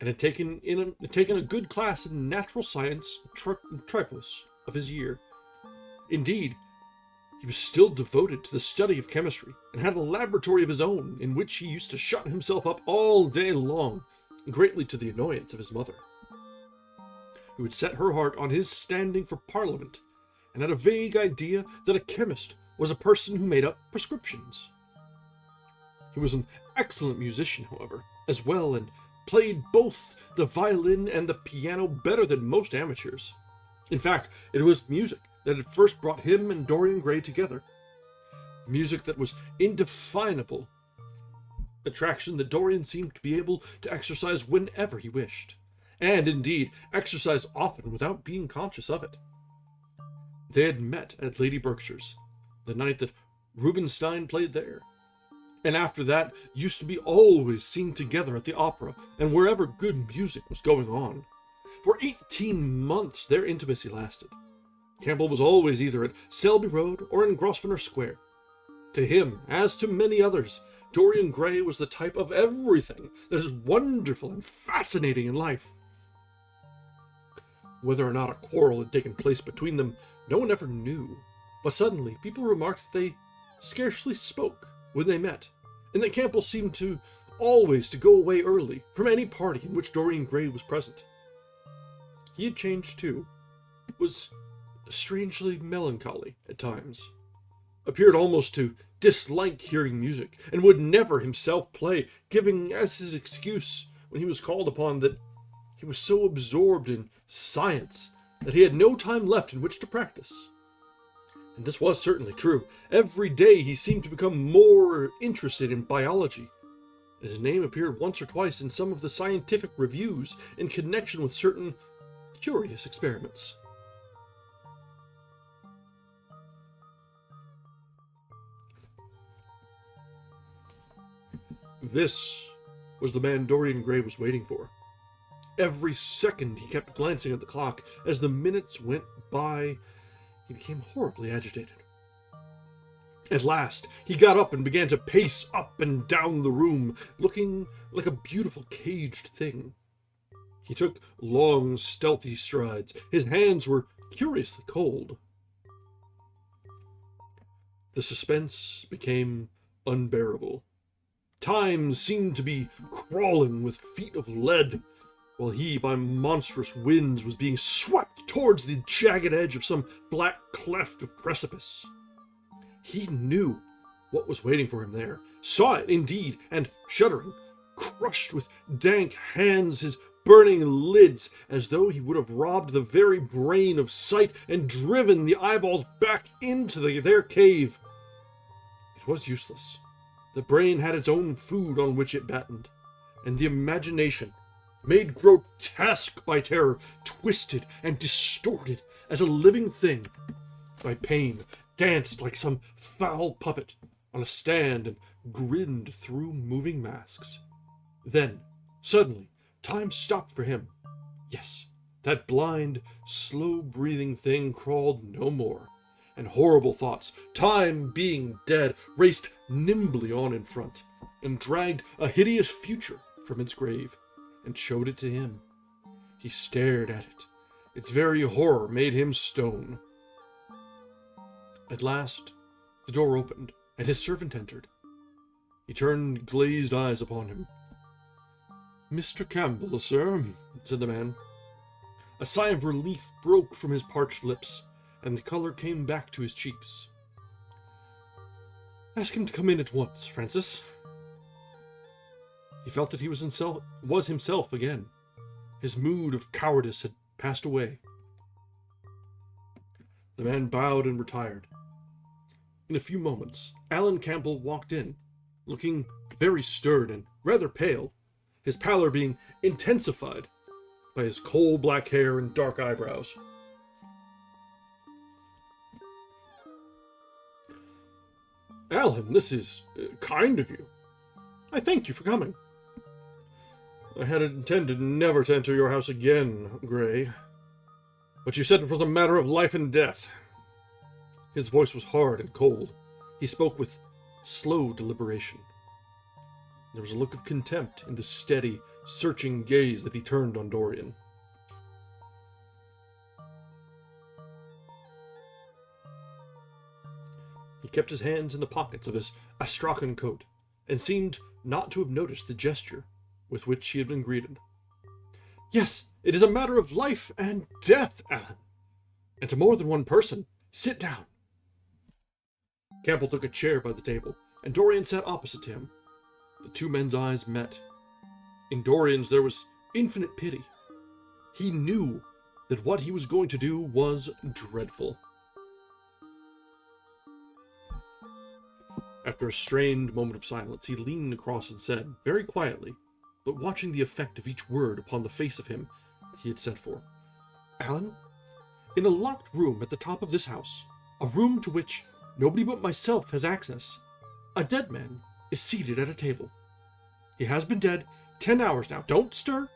and had taken a good class in natural science tripos of his year. Indeed, he was still devoted to the study of chemistry, and had a laboratory of his own in which he used to shut himself up all day long, greatly to the annoyance of his mother, who had set her heart on his standing for Parliament, and had a vague idea that a chemist was a person who made up prescriptions. He was an excellent musician, however, as well, and played both the violin and the piano better than most amateurs. In fact, it was music that had first brought him and Dorian Gray together. Music that was indefinable attraction that Dorian seemed to be able to exercise whenever he wished, and indeed exercise often without being conscious of it. They had met at Lady Berkshire's, the night that Rubinstein played there, and after that used to be always seen together at the opera and wherever good music was going on. For 18 months their intimacy lasted. Campbell was always either at Selby Road or in Grosvenor Square. To him, as to many others, Dorian Gray was the type of everything that is wonderful and fascinating in life. Whether or not a quarrel had taken place between them, no one ever knew, but suddenly people remarked that they scarcely spoke when they met, and that Campbell seemed always to go away early from any party in which Dorian Gray was present. He had changed too, was strangely melancholy at times, appeared almost to dislike hearing music, and would never himself play, giving as his excuse when he was called upon that he was so absorbed in science that he had no time left in which to practice. And this was certainly true. Every day he seemed to become more interested in biology. His name appeared once or twice in some of the scientific reviews in connection with certain curious experiments. This was the man Dorian Gray was waiting for. Every second he kept glancing at the clock. As the minutes went by, he became horribly agitated. At last, he got up and began to pace up and down the room, looking like a beautiful caged thing. He took long, stealthy strides. His hands were curiously cold. The suspense became unbearable. Time seemed to be crawling with feet of lead, while he, by monstrous winds, was being swept towards the jagged edge of some black cleft of precipice. He knew what was waiting for him there, saw it indeed, and, shuddering, crushed with dank hands his burning lids, as though he would have robbed the very brain of sight and driven the eyeballs back into their cave. It was useless. The brain had its own food on which it battened, and the imagination, made grotesque by terror, twisted and distorted as a living thing by pain, danced like some foul puppet on a stand and grinned through moving masks. Then, suddenly, time stopped for him. Yes, that blind, slow-breathing thing crawled no more, and horrible thoughts, time being dead, raced nimbly on in front, and dragged a hideous future from its grave, and showed it to him. He stared at it. Its very horror made him stone. At last, the door opened, and his servant entered. He turned glazed eyes upon him. "Mr. Campbell, sir," said the man. A sigh of relief broke from his parched lips, and the color came back to his cheeks. "Ask him to come in at once, Francis." He felt that he was himself again. His mood of cowardice had passed away. The man bowed and retired. In a few moments, Alan Campbell walked in, looking very stern and rather pale, his pallor being intensified by his coal-black hair and dark eyebrows. "Alan, this is kind of you. I thank you for coming. I had intended never to enter your house again, Gray, but you said it was a matter of life and death." His voice was hard and cold. He spoke with slow deliberation. There was a look of contempt in the steady, searching gaze that he turned on Dorian. He kept his hands in the pockets of his astrakhan coat, and seemed not to have noticed the gesture with which he had been greeted. "Yes, it is a matter of life and death, Alan. And to more than one person. Sit down." Campbell took a chair by the table, and Dorian sat opposite to him. The two men's eyes met. In Dorian's there was infinite pity. He knew that what he was going to do was dreadful. After a strained moment of silence, he leaned across and said, very quietly, but watching the effect of each word upon the face of him he had sent for, "Alan, in a locked room at the top of this house, a room to which nobody but myself has access, a dead man is seated at a table. He has been dead 10 hours now. Don't stir.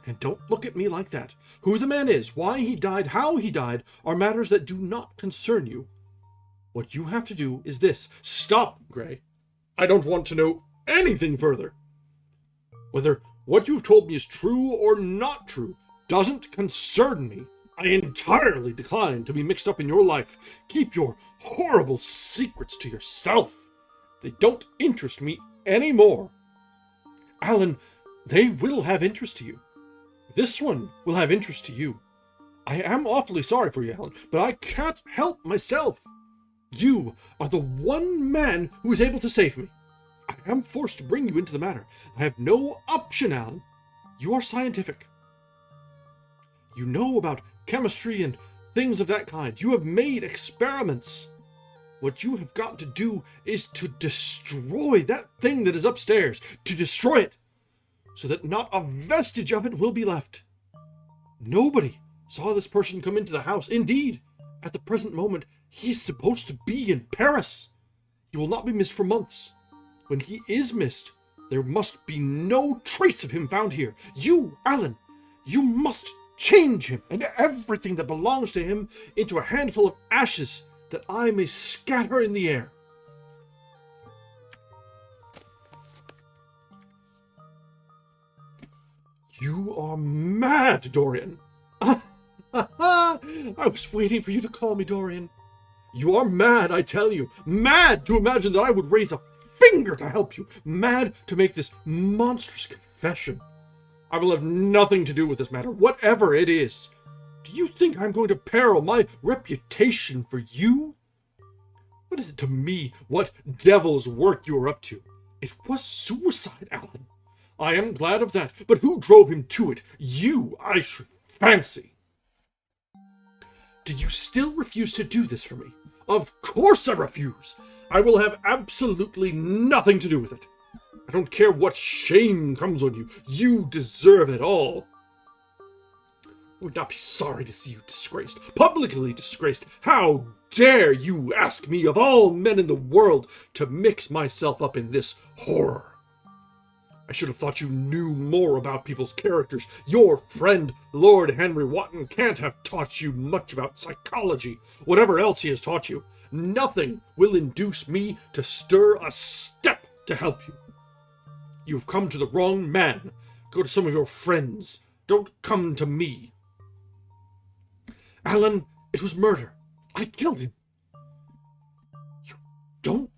And don't look at me like that. Who the man is, why he died, how he died, are matters that do not concern you. What you have to do is this. Stop, Gray. I don't want to know anything further. Whether what you've told me is true or not true doesn't concern me. I entirely decline to be mixed up in your life. Keep your horrible secrets to yourself. They don't interest me anymore. Alan, they will have interest to you. This one will have interest to you. I am awfully sorry for you, Alan, but I can't help myself. You are the one man who is able to save me. I am forced to bring you into the matter. I have no option, Alan. You are scientific. You know about chemistry and things of that kind. You have made experiments. What you have got to do is to destroy that thing that is upstairs. To destroy it, so that not a vestige of it will be left. Nobody saw this person come into the house. Indeed, at the present moment, he is supposed to be in Paris. He will not be missed for months. When he is missed, there must be no trace of him found here. You, Alan, you must change him and everything that belongs to him into a handful of ashes that I may scatter in the air. You are mad, Dorian. I was waiting for you to call me Dorian. You are mad, I tell you. Mad to imagine that I would raise a finger to help you. Mad to make this monstrous confession. I will have nothing to do with this matter, whatever it is. Do you think I'm going to peril my reputation for you? What is it to me what devil's work you are up to? It was suicide, Alan. I am glad of that, but who drove him to it? You, I should fancy. Do you still refuse to do this for me? Of course I refuse. I will have absolutely nothing to do with it. I don't care what shame comes on you. You deserve it all. I would not be sorry to see you disgraced, publicly disgraced. How dare you ask me, of all men in the world, to mix myself up in this horror? I should have thought you knew more about people's characters. Your friend, Lord Henry Wotton, can't have taught you much about psychology. Whatever else he has taught you, nothing will induce me to stir a step to help you. You've come to the wrong man. Go to some of your friends. Don't come to me. Alan, it was murder. I killed him. You don't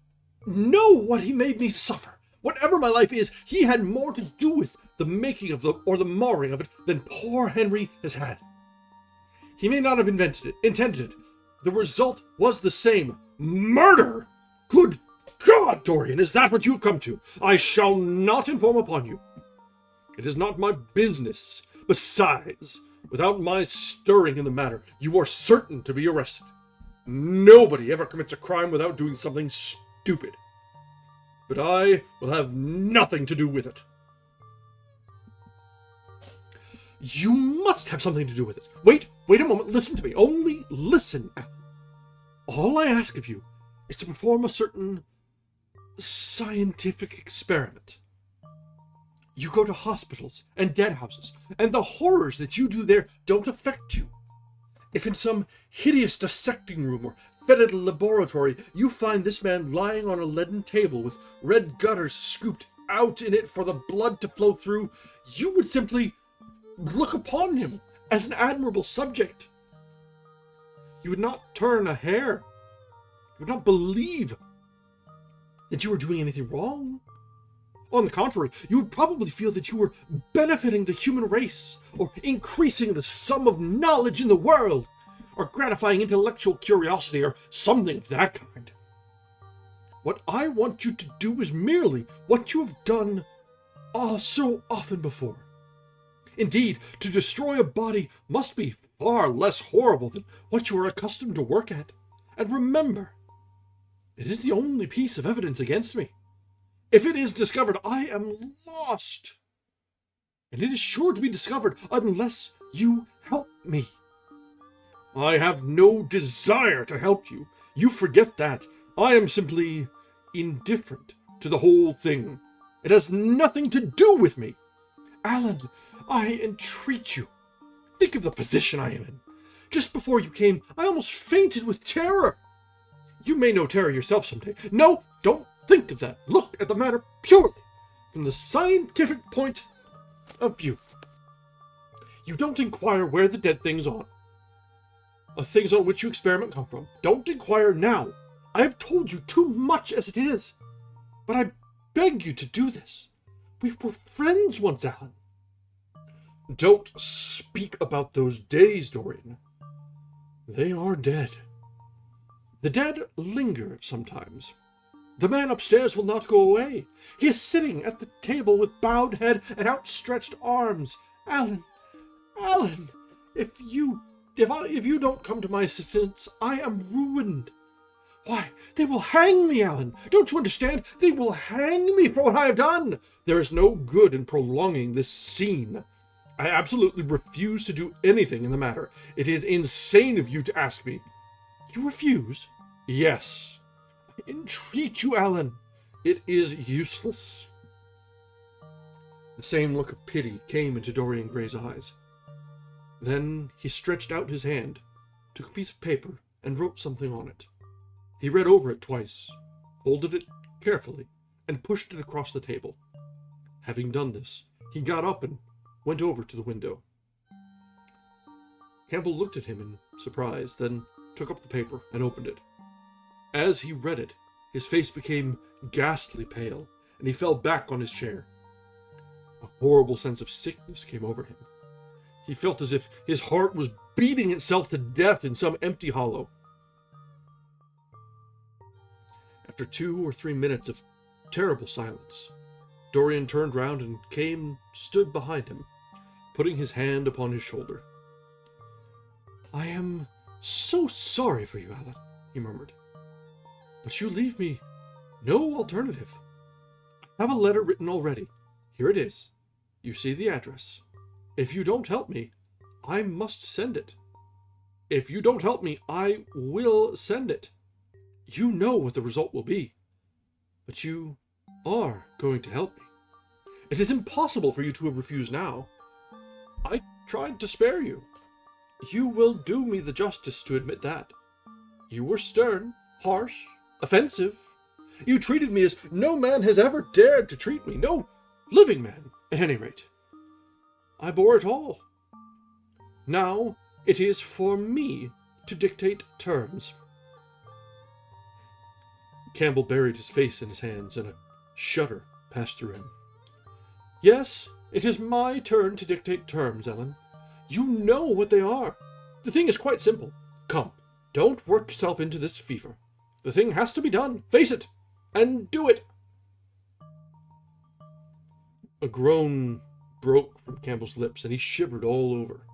know what he made me suffer. Whatever my life is, he had more to do with the making of the marring of it than poor Henry has had. He may not have intended it. The result was the same. Murder! Good God, Dorian, is that what you have come to? I shall not inform upon you. It is not my business. Besides, without my stirring in the matter, you are certain to be arrested. Nobody ever commits a crime without doing something stupid. But I will have nothing to do with it. You must have something to do with it. Wait a moment, listen to me. Only listen, Alan. All I ask of you is to perform a certain scientific experiment. You go to hospitals and dead houses, and the horrors that you do there don't affect you. If in some hideous dissecting room or fetid laboratory you find this man lying on a leaden table with red gutters scooped out in it for the blood to flow through, you would simply look upon him as an admirable subject. You would not turn a hair. You would not believe that you were doing anything wrong. On the contrary, you would probably feel that you were benefiting the human race, or increasing the sum of knowledge in the world, or gratifying intellectual curiosity, or something of that kind. What I want you to do is merely what you have done so often before. Indeed, to destroy a body must be far less horrible than what you are accustomed to work at. And remember, it is the only piece of evidence against me. If it is discovered, I am lost. And it is sure to be discovered unless you help me. I have no desire to help you. You forget that. I am simply indifferent to the whole thing. It has nothing to do with me. Alan, I entreat you. Think of the position I am in. Just before you came, I almost fainted with terror. You may know terror yourself someday. No, don't think of that. Look at the matter purely from the scientific point of view. You don't inquire where the dead things are. Things on which you experiment come from. Don't inquire now. I have told you too much as it is. But I beg you to do this. We were friends once, Alan. Don't speak about those days, Dorian. They are dead. The dead linger sometimes. The man upstairs will not go away. He is sitting at the table with bowed head and outstretched arms. Alan, if you don't come to my assistance, I am ruined. Why, they will hang me, Alan. Don't you understand? They will hang me for what I have done. There is no good in prolonging this scene. I absolutely refuse to do anything in the matter. It is insane of you to ask me. You refuse? Yes. I entreat you, Alan. It is useless. The same look of pity came into Dorian Gray's eyes. Then he stretched out his hand, took a piece of paper, and wrote something on it. He read over it twice, folded it carefully, and pushed it across the table. Having done this, he got up and went over to the window. Campbell looked at him in surprise, then took up the paper and opened it. As he read it, his face became ghastly pale, and he fell back on his chair. A horrible sense of sickness came over him. He felt as if his heart was beating itself to death in some empty hollow. After 2 or 3 minutes of terrible silence, Dorian turned round and stood behind him, putting his hand upon his shoulder. "I am so sorry for you, Alan," he murmured. "But you leave me no alternative. I have a letter written already. Here it is. You see the address. If you don't help me, I must send it. If you don't help me, I will send it. You know what the result will be. But you are going to help me. It is impossible for you to have refused now. I tried to spare you. You will do me the justice to admit that. You were stern, harsh, offensive. You treated me as no man has ever dared to treat me, no living man, at any rate. I bore it all. Now it is for me to dictate terms." Campbell buried his face in his hands, and a shudder passed through him. "Yes, it is my turn to dictate terms, Ellen. You know what they are. The thing is quite simple. Come, don't work yourself into this fever. The thing has to be done. Face it, and do it." A groan broke from Campbell's lips, and he shivered all over.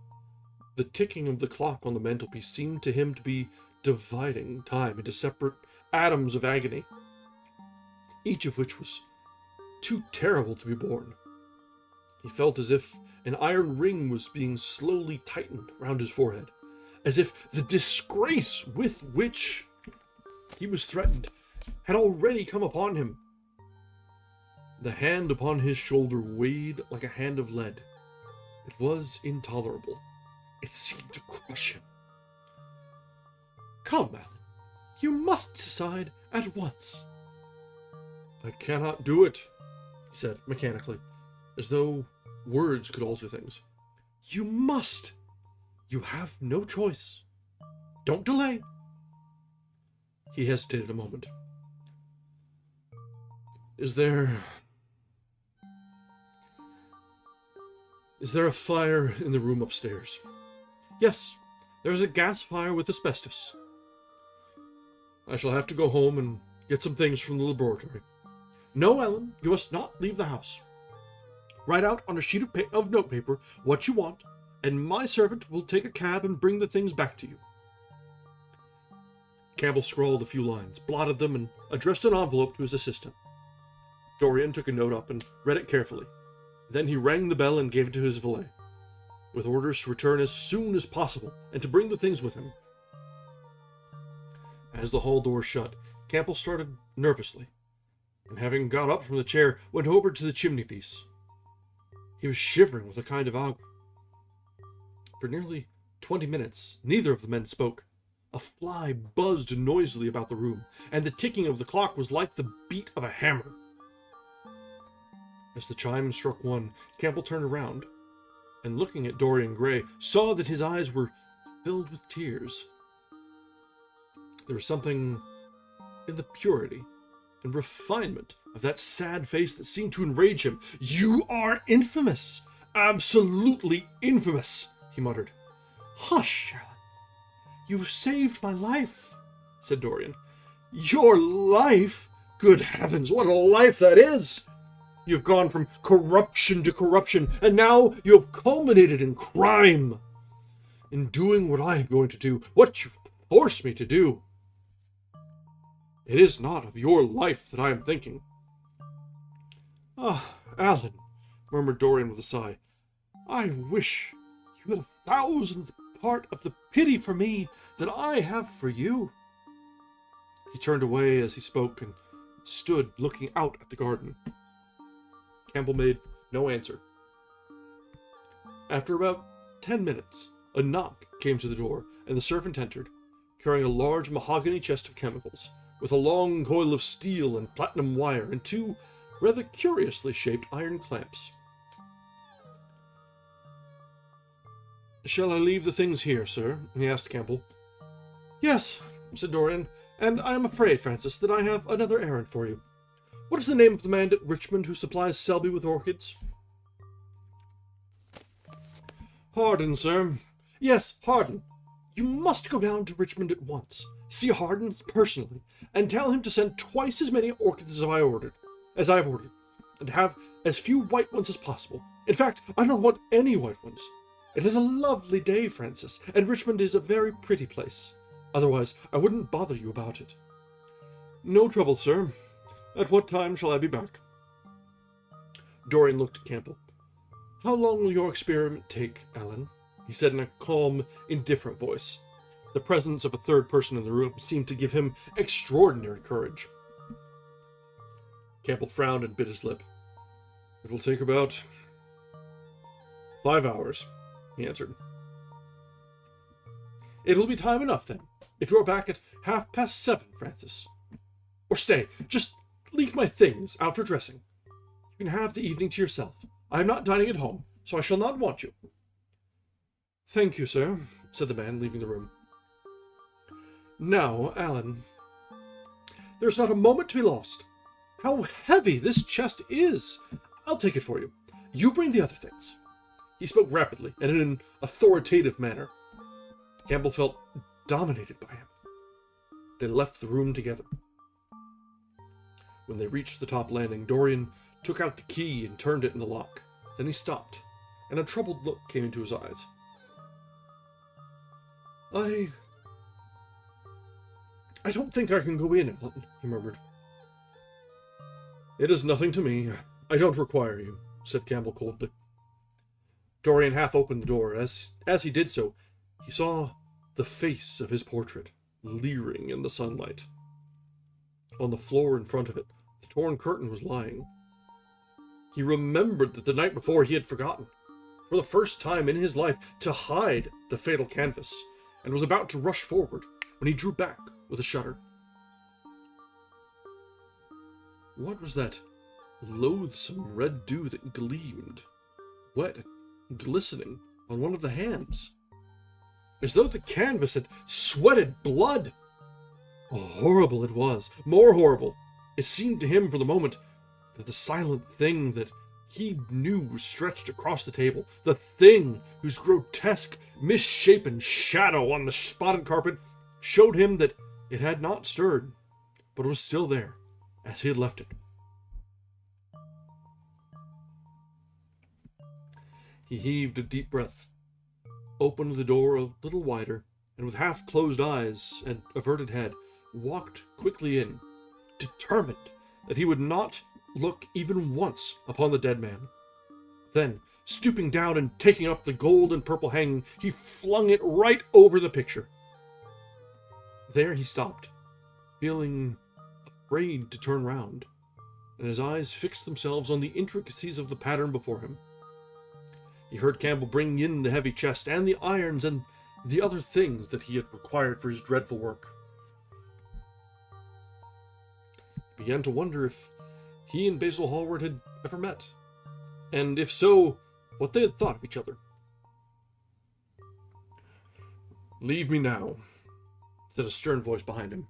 The ticking of the clock on the mantelpiece seemed to him to be dividing time into separate atoms of agony, each of which was too terrible to be borne. He felt as if an iron ring was being slowly tightened round his forehead, as if the disgrace with which he was threatened had already come upon him. The hand upon his shoulder weighed like a hand of lead. It was intolerable. It seemed to crush him. "Come, Alan, you must decide at once." "I cannot do it," he said mechanically, as though words could alter things. "You must. You have no choice. Don't delay." He hesitated a moment. Is there a fire in the room upstairs?" "Yes, there is a gas fire with asbestos." "I shall have to go home and get some things from the laboratory." "No, Ellen, you must not leave the house. Write out on a sheet of notepaper what you want, and my servant will take a cab and bring the things back to you." Campbell scrawled a few lines, blotted them, and addressed an envelope to his assistant. Dorian took a note up and read it carefully. Then he rang the bell and gave it to his valet, with orders to return as soon as possible and to bring the things with him. As the hall door shut, Campbell started nervously, and having got up from the chair, went over to the chimney-piece. He was shivering with a kind of ague. For nearly 20 minutes, neither of the men spoke. A fly buzzed noisily about the room, and the ticking of the clock was like the beat of a hammer. As the chime struck 1, Campbell turned around, and looking at Dorian Gray, saw that his eyes were filled with tears. There was something in the purity and refinement of that sad face that seemed to enrage him. "You are infamous! Absolutely infamous!" he muttered. "Hush, Alan. You saved my life," said Dorian. "Your life? Good heavens, what a life that is! You've gone from corruption to corruption, and now you have culminated in crime. In doing what I am going to do, what you force me to do. It is not of your life that I am thinking." "Ah, Alan," murmured Dorian with a sigh, "I wish you had 1,000th part of the pity for me that I have for you." He turned away as he spoke and stood looking out at the garden. Campbell made no answer. After about 10 minutes, a knock came to the door, and the servant entered, carrying a large mahogany chest of chemicals, with a long coil of steel and platinum wire and 2 rather curiously shaped iron clamps. "Shall I leave the things here, sir?" he asked Campbell. "Yes," said Dorian, "and I am afraid, Francis, that I have another errand for you. What is the name of the man at Richmond who supplies Selby with orchids?" "Harden, sir." "Yes, Harden. You must go down to Richmond at once. See Harden personally, and tell him to send twice as many orchids as I have ordered. and have as few white ones as possible. In fact, I don't want any white ones. It is a lovely day, Francis, and Richmond is a very pretty place. Otherwise, I wouldn't bother you about it. No trouble, sir. At what time shall I be back? Dorian looked at Campbell. How long will your experiment take, Alan? He said in a calm, indifferent voice. The presence of a third person in the room seemed to give him extraordinary courage. Campbell frowned and bit his lip. It will take about 5 hours, he answered. It will be time enough, then, if you are back at 7:30, Francis. Or stay, just leave my things out for dressing. You can have the evening to yourself. I am not dining at home, so I shall not want you. Thank you, sir, said the man, leaving the room. Now, Alan, there is not a moment to be lost. How heavy this chest is! I'll take it for you. You bring the other things. He spoke rapidly and in an authoritative manner. Campbell felt dominated by him. They left the room together. When they reached the top landing, Dorian took out the key and turned it in the lock. Then he stopped, and a troubled look came into his eyes. I don't think I can go in, Alan, he murmured. It is nothing to me. I don't require you, said Campbell coldly. Dorian half opened the door. As he did so, he saw the face of his portrait, leering in the sunlight. On the floor in front of it, the torn curtain was lying. He remembered that the night before he had forgotten, for the first time in his life, to hide the fatal canvas, and was about to rush forward when he drew back with a shudder. What was that loathsome red dew that gleamed, wet and glistening, on one of the hands? As though the canvas had sweated blood! Oh, horrible it was, more horrible. It seemed to him for the moment that the silent thing that he knew was stretched across the table, the thing whose grotesque, misshapen shadow on the spotted carpet showed him that it had not stirred, but was still there, as he had left it. He heaved a deep breath, opened the door a little wider, and with half-closed eyes and averted head, walked quickly in, determined that he would not look even once upon the dead man. Then, stooping down and taking up the gold and purple hanging, he flung it right over the picture. There he stopped, feeling afraid to turn round, and his eyes fixed themselves on the intricacies of the pattern before him. He heard Campbell bring in the heavy chest and the irons and the other things that he had required for his dreadful work. He began to wonder if he and Basil Hallward had ever met, and if so, what they had thought of each other. Leave me now, said a stern voice behind him.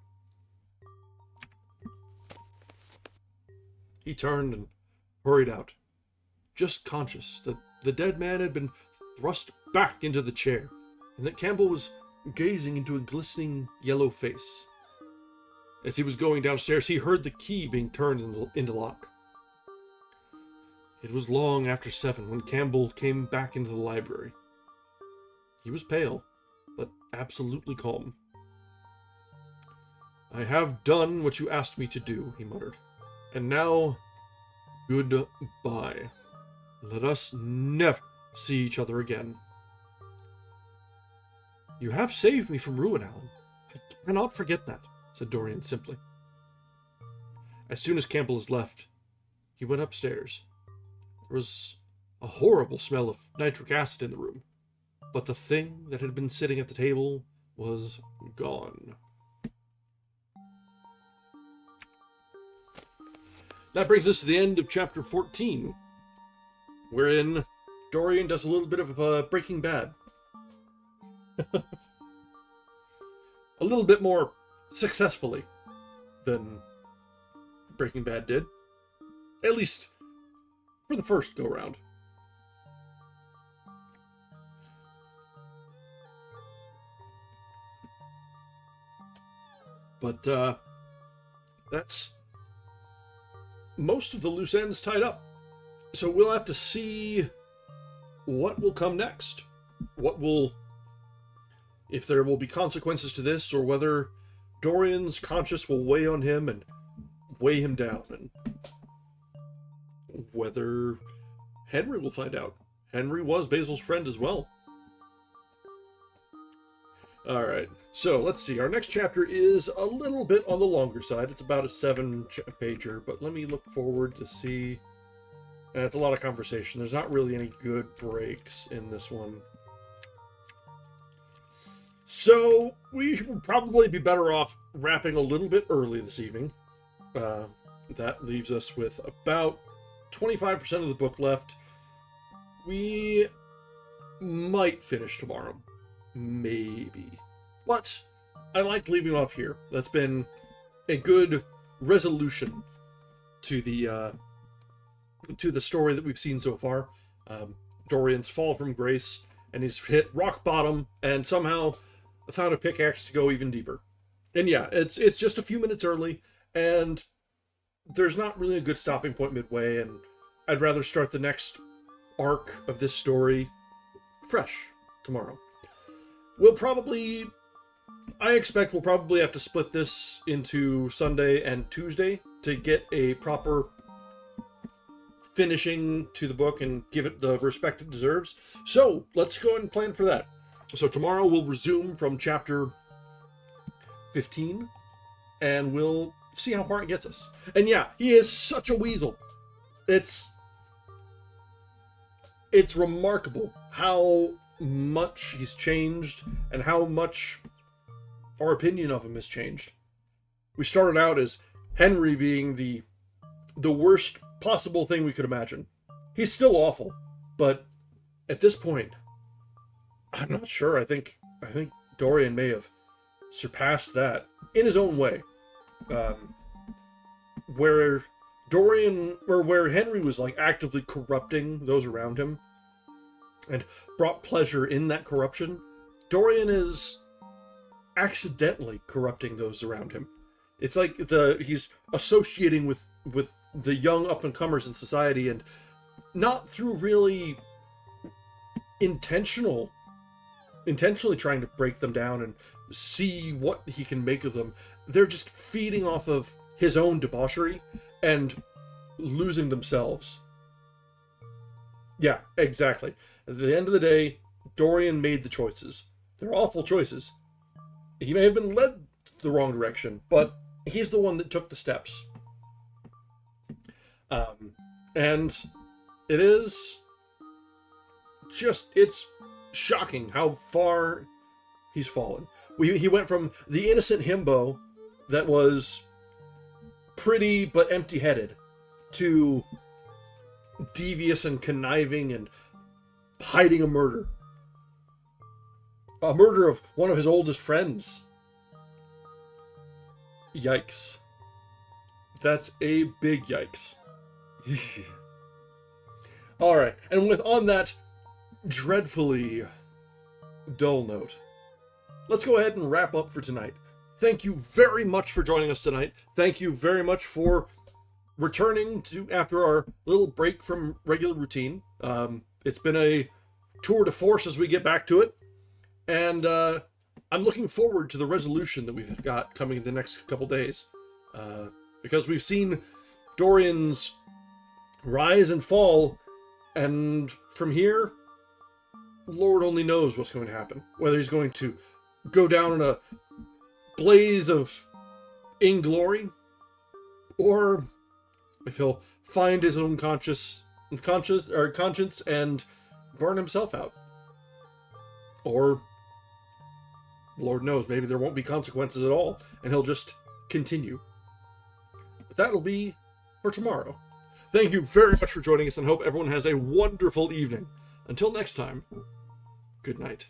He turned and hurried out, just conscious that the dead man had been thrust back into the chair, and that Campbell was gazing into a glistening yellow face. As he was going downstairs, he heard the key being turned into lock. It was long after 7 when Campbell came back into the library. He was pale, but absolutely calm. I have done what you asked me to do, he muttered. And now, goodbye. Let us never see each other again. You have saved me from ruin, Alan. I cannot forget that, said Dorian simply. As soon as Campbell was left, he went upstairs. There was a horrible smell of nitric acid in the room, but the thing that had been sitting at the table was gone. That brings us to the end of chapter 14, wherein Dorian does a little bit of Breaking Bad. A little bit more successfully than Breaking Bad did. At least for the first go-round. But most of the loose ends tied up. So we'll have to see what will come next. If there will be consequences to this, or whether Dorian's conscience will weigh on him and weigh him down, and whether Henry will find out. Henry was Basil's friend as well. Alright, so let's see. Our next chapter is a little bit on the longer side. It's about a 7-pager, but let me look forward to see. It's a lot of conversation. There's not really any good breaks in this one. So, we would probably be better off wrapping a little bit early this evening. That leaves us with about 25% of the book left. We might finish tomorrow. Maybe. But I like leaving off here. That's been a good resolution to the story that we've seen so far. Dorian's fall from grace, and he's hit rock bottom, and somehow found a pickaxe to go even deeper. And yeah, it's just a few minutes early, and there's not really a good stopping point midway, and I'd rather start the next arc of this story fresh tomorrow. I expect we'll probably have to split this into Sunday and Tuesday to get a proper finishing to the book and give it the respect it deserves. So let's go ahead and plan for that. So tomorrow we'll resume from chapter 15, and we'll see how far it gets us. And yeah, he is such a weasel. It's remarkable how much he's changed and how much our opinion of him has changed. We started out as Henry being the worst possible thing we could imagine. He's still awful, but at this point, I'm not sure. I think Dorian may have surpassed that in his own way. Where Henry was like actively corrupting those around him and brought pleasure in that corruption, Dorian is accidentally corrupting those around him. It's like he's associating with the young up-and-comers in society, and not through really intentionally trying to break them down and see what he can make of them. They're just feeding off of his own debauchery and losing themselves. Yeah, exactly. At the end of the day, Dorian made the choices. They're awful choices. He may have been led the wrong direction, but he's the one that took the steps. And it's shocking how far he's fallen. He went from the innocent himbo that was pretty but empty-headed to devious and conniving and hiding a murder. A murder of one of his oldest friends. Yikes. That's a big yikes. Alright, and on that dreadfully dull note, let's go ahead and wrap up for tonight. Thank you very much for joining us tonight. Thank you very much for returning after our little break from regular routine. It's been a tour de force as we get back to it. And I'm looking forward to the resolution that we've got coming in the next couple days. Because we've seen Dorian's rise and fall, and from here, Lord only knows what's going to happen. Whether he's going to go down in a blaze of inglory, or if he'll find his own conscience and burn himself out. Or, Lord knows, maybe there won't be consequences at all, and he'll just continue. But that'll be for tomorrow. Thank you very much for joining us, and hope everyone has a wonderful evening. Until next time, good night.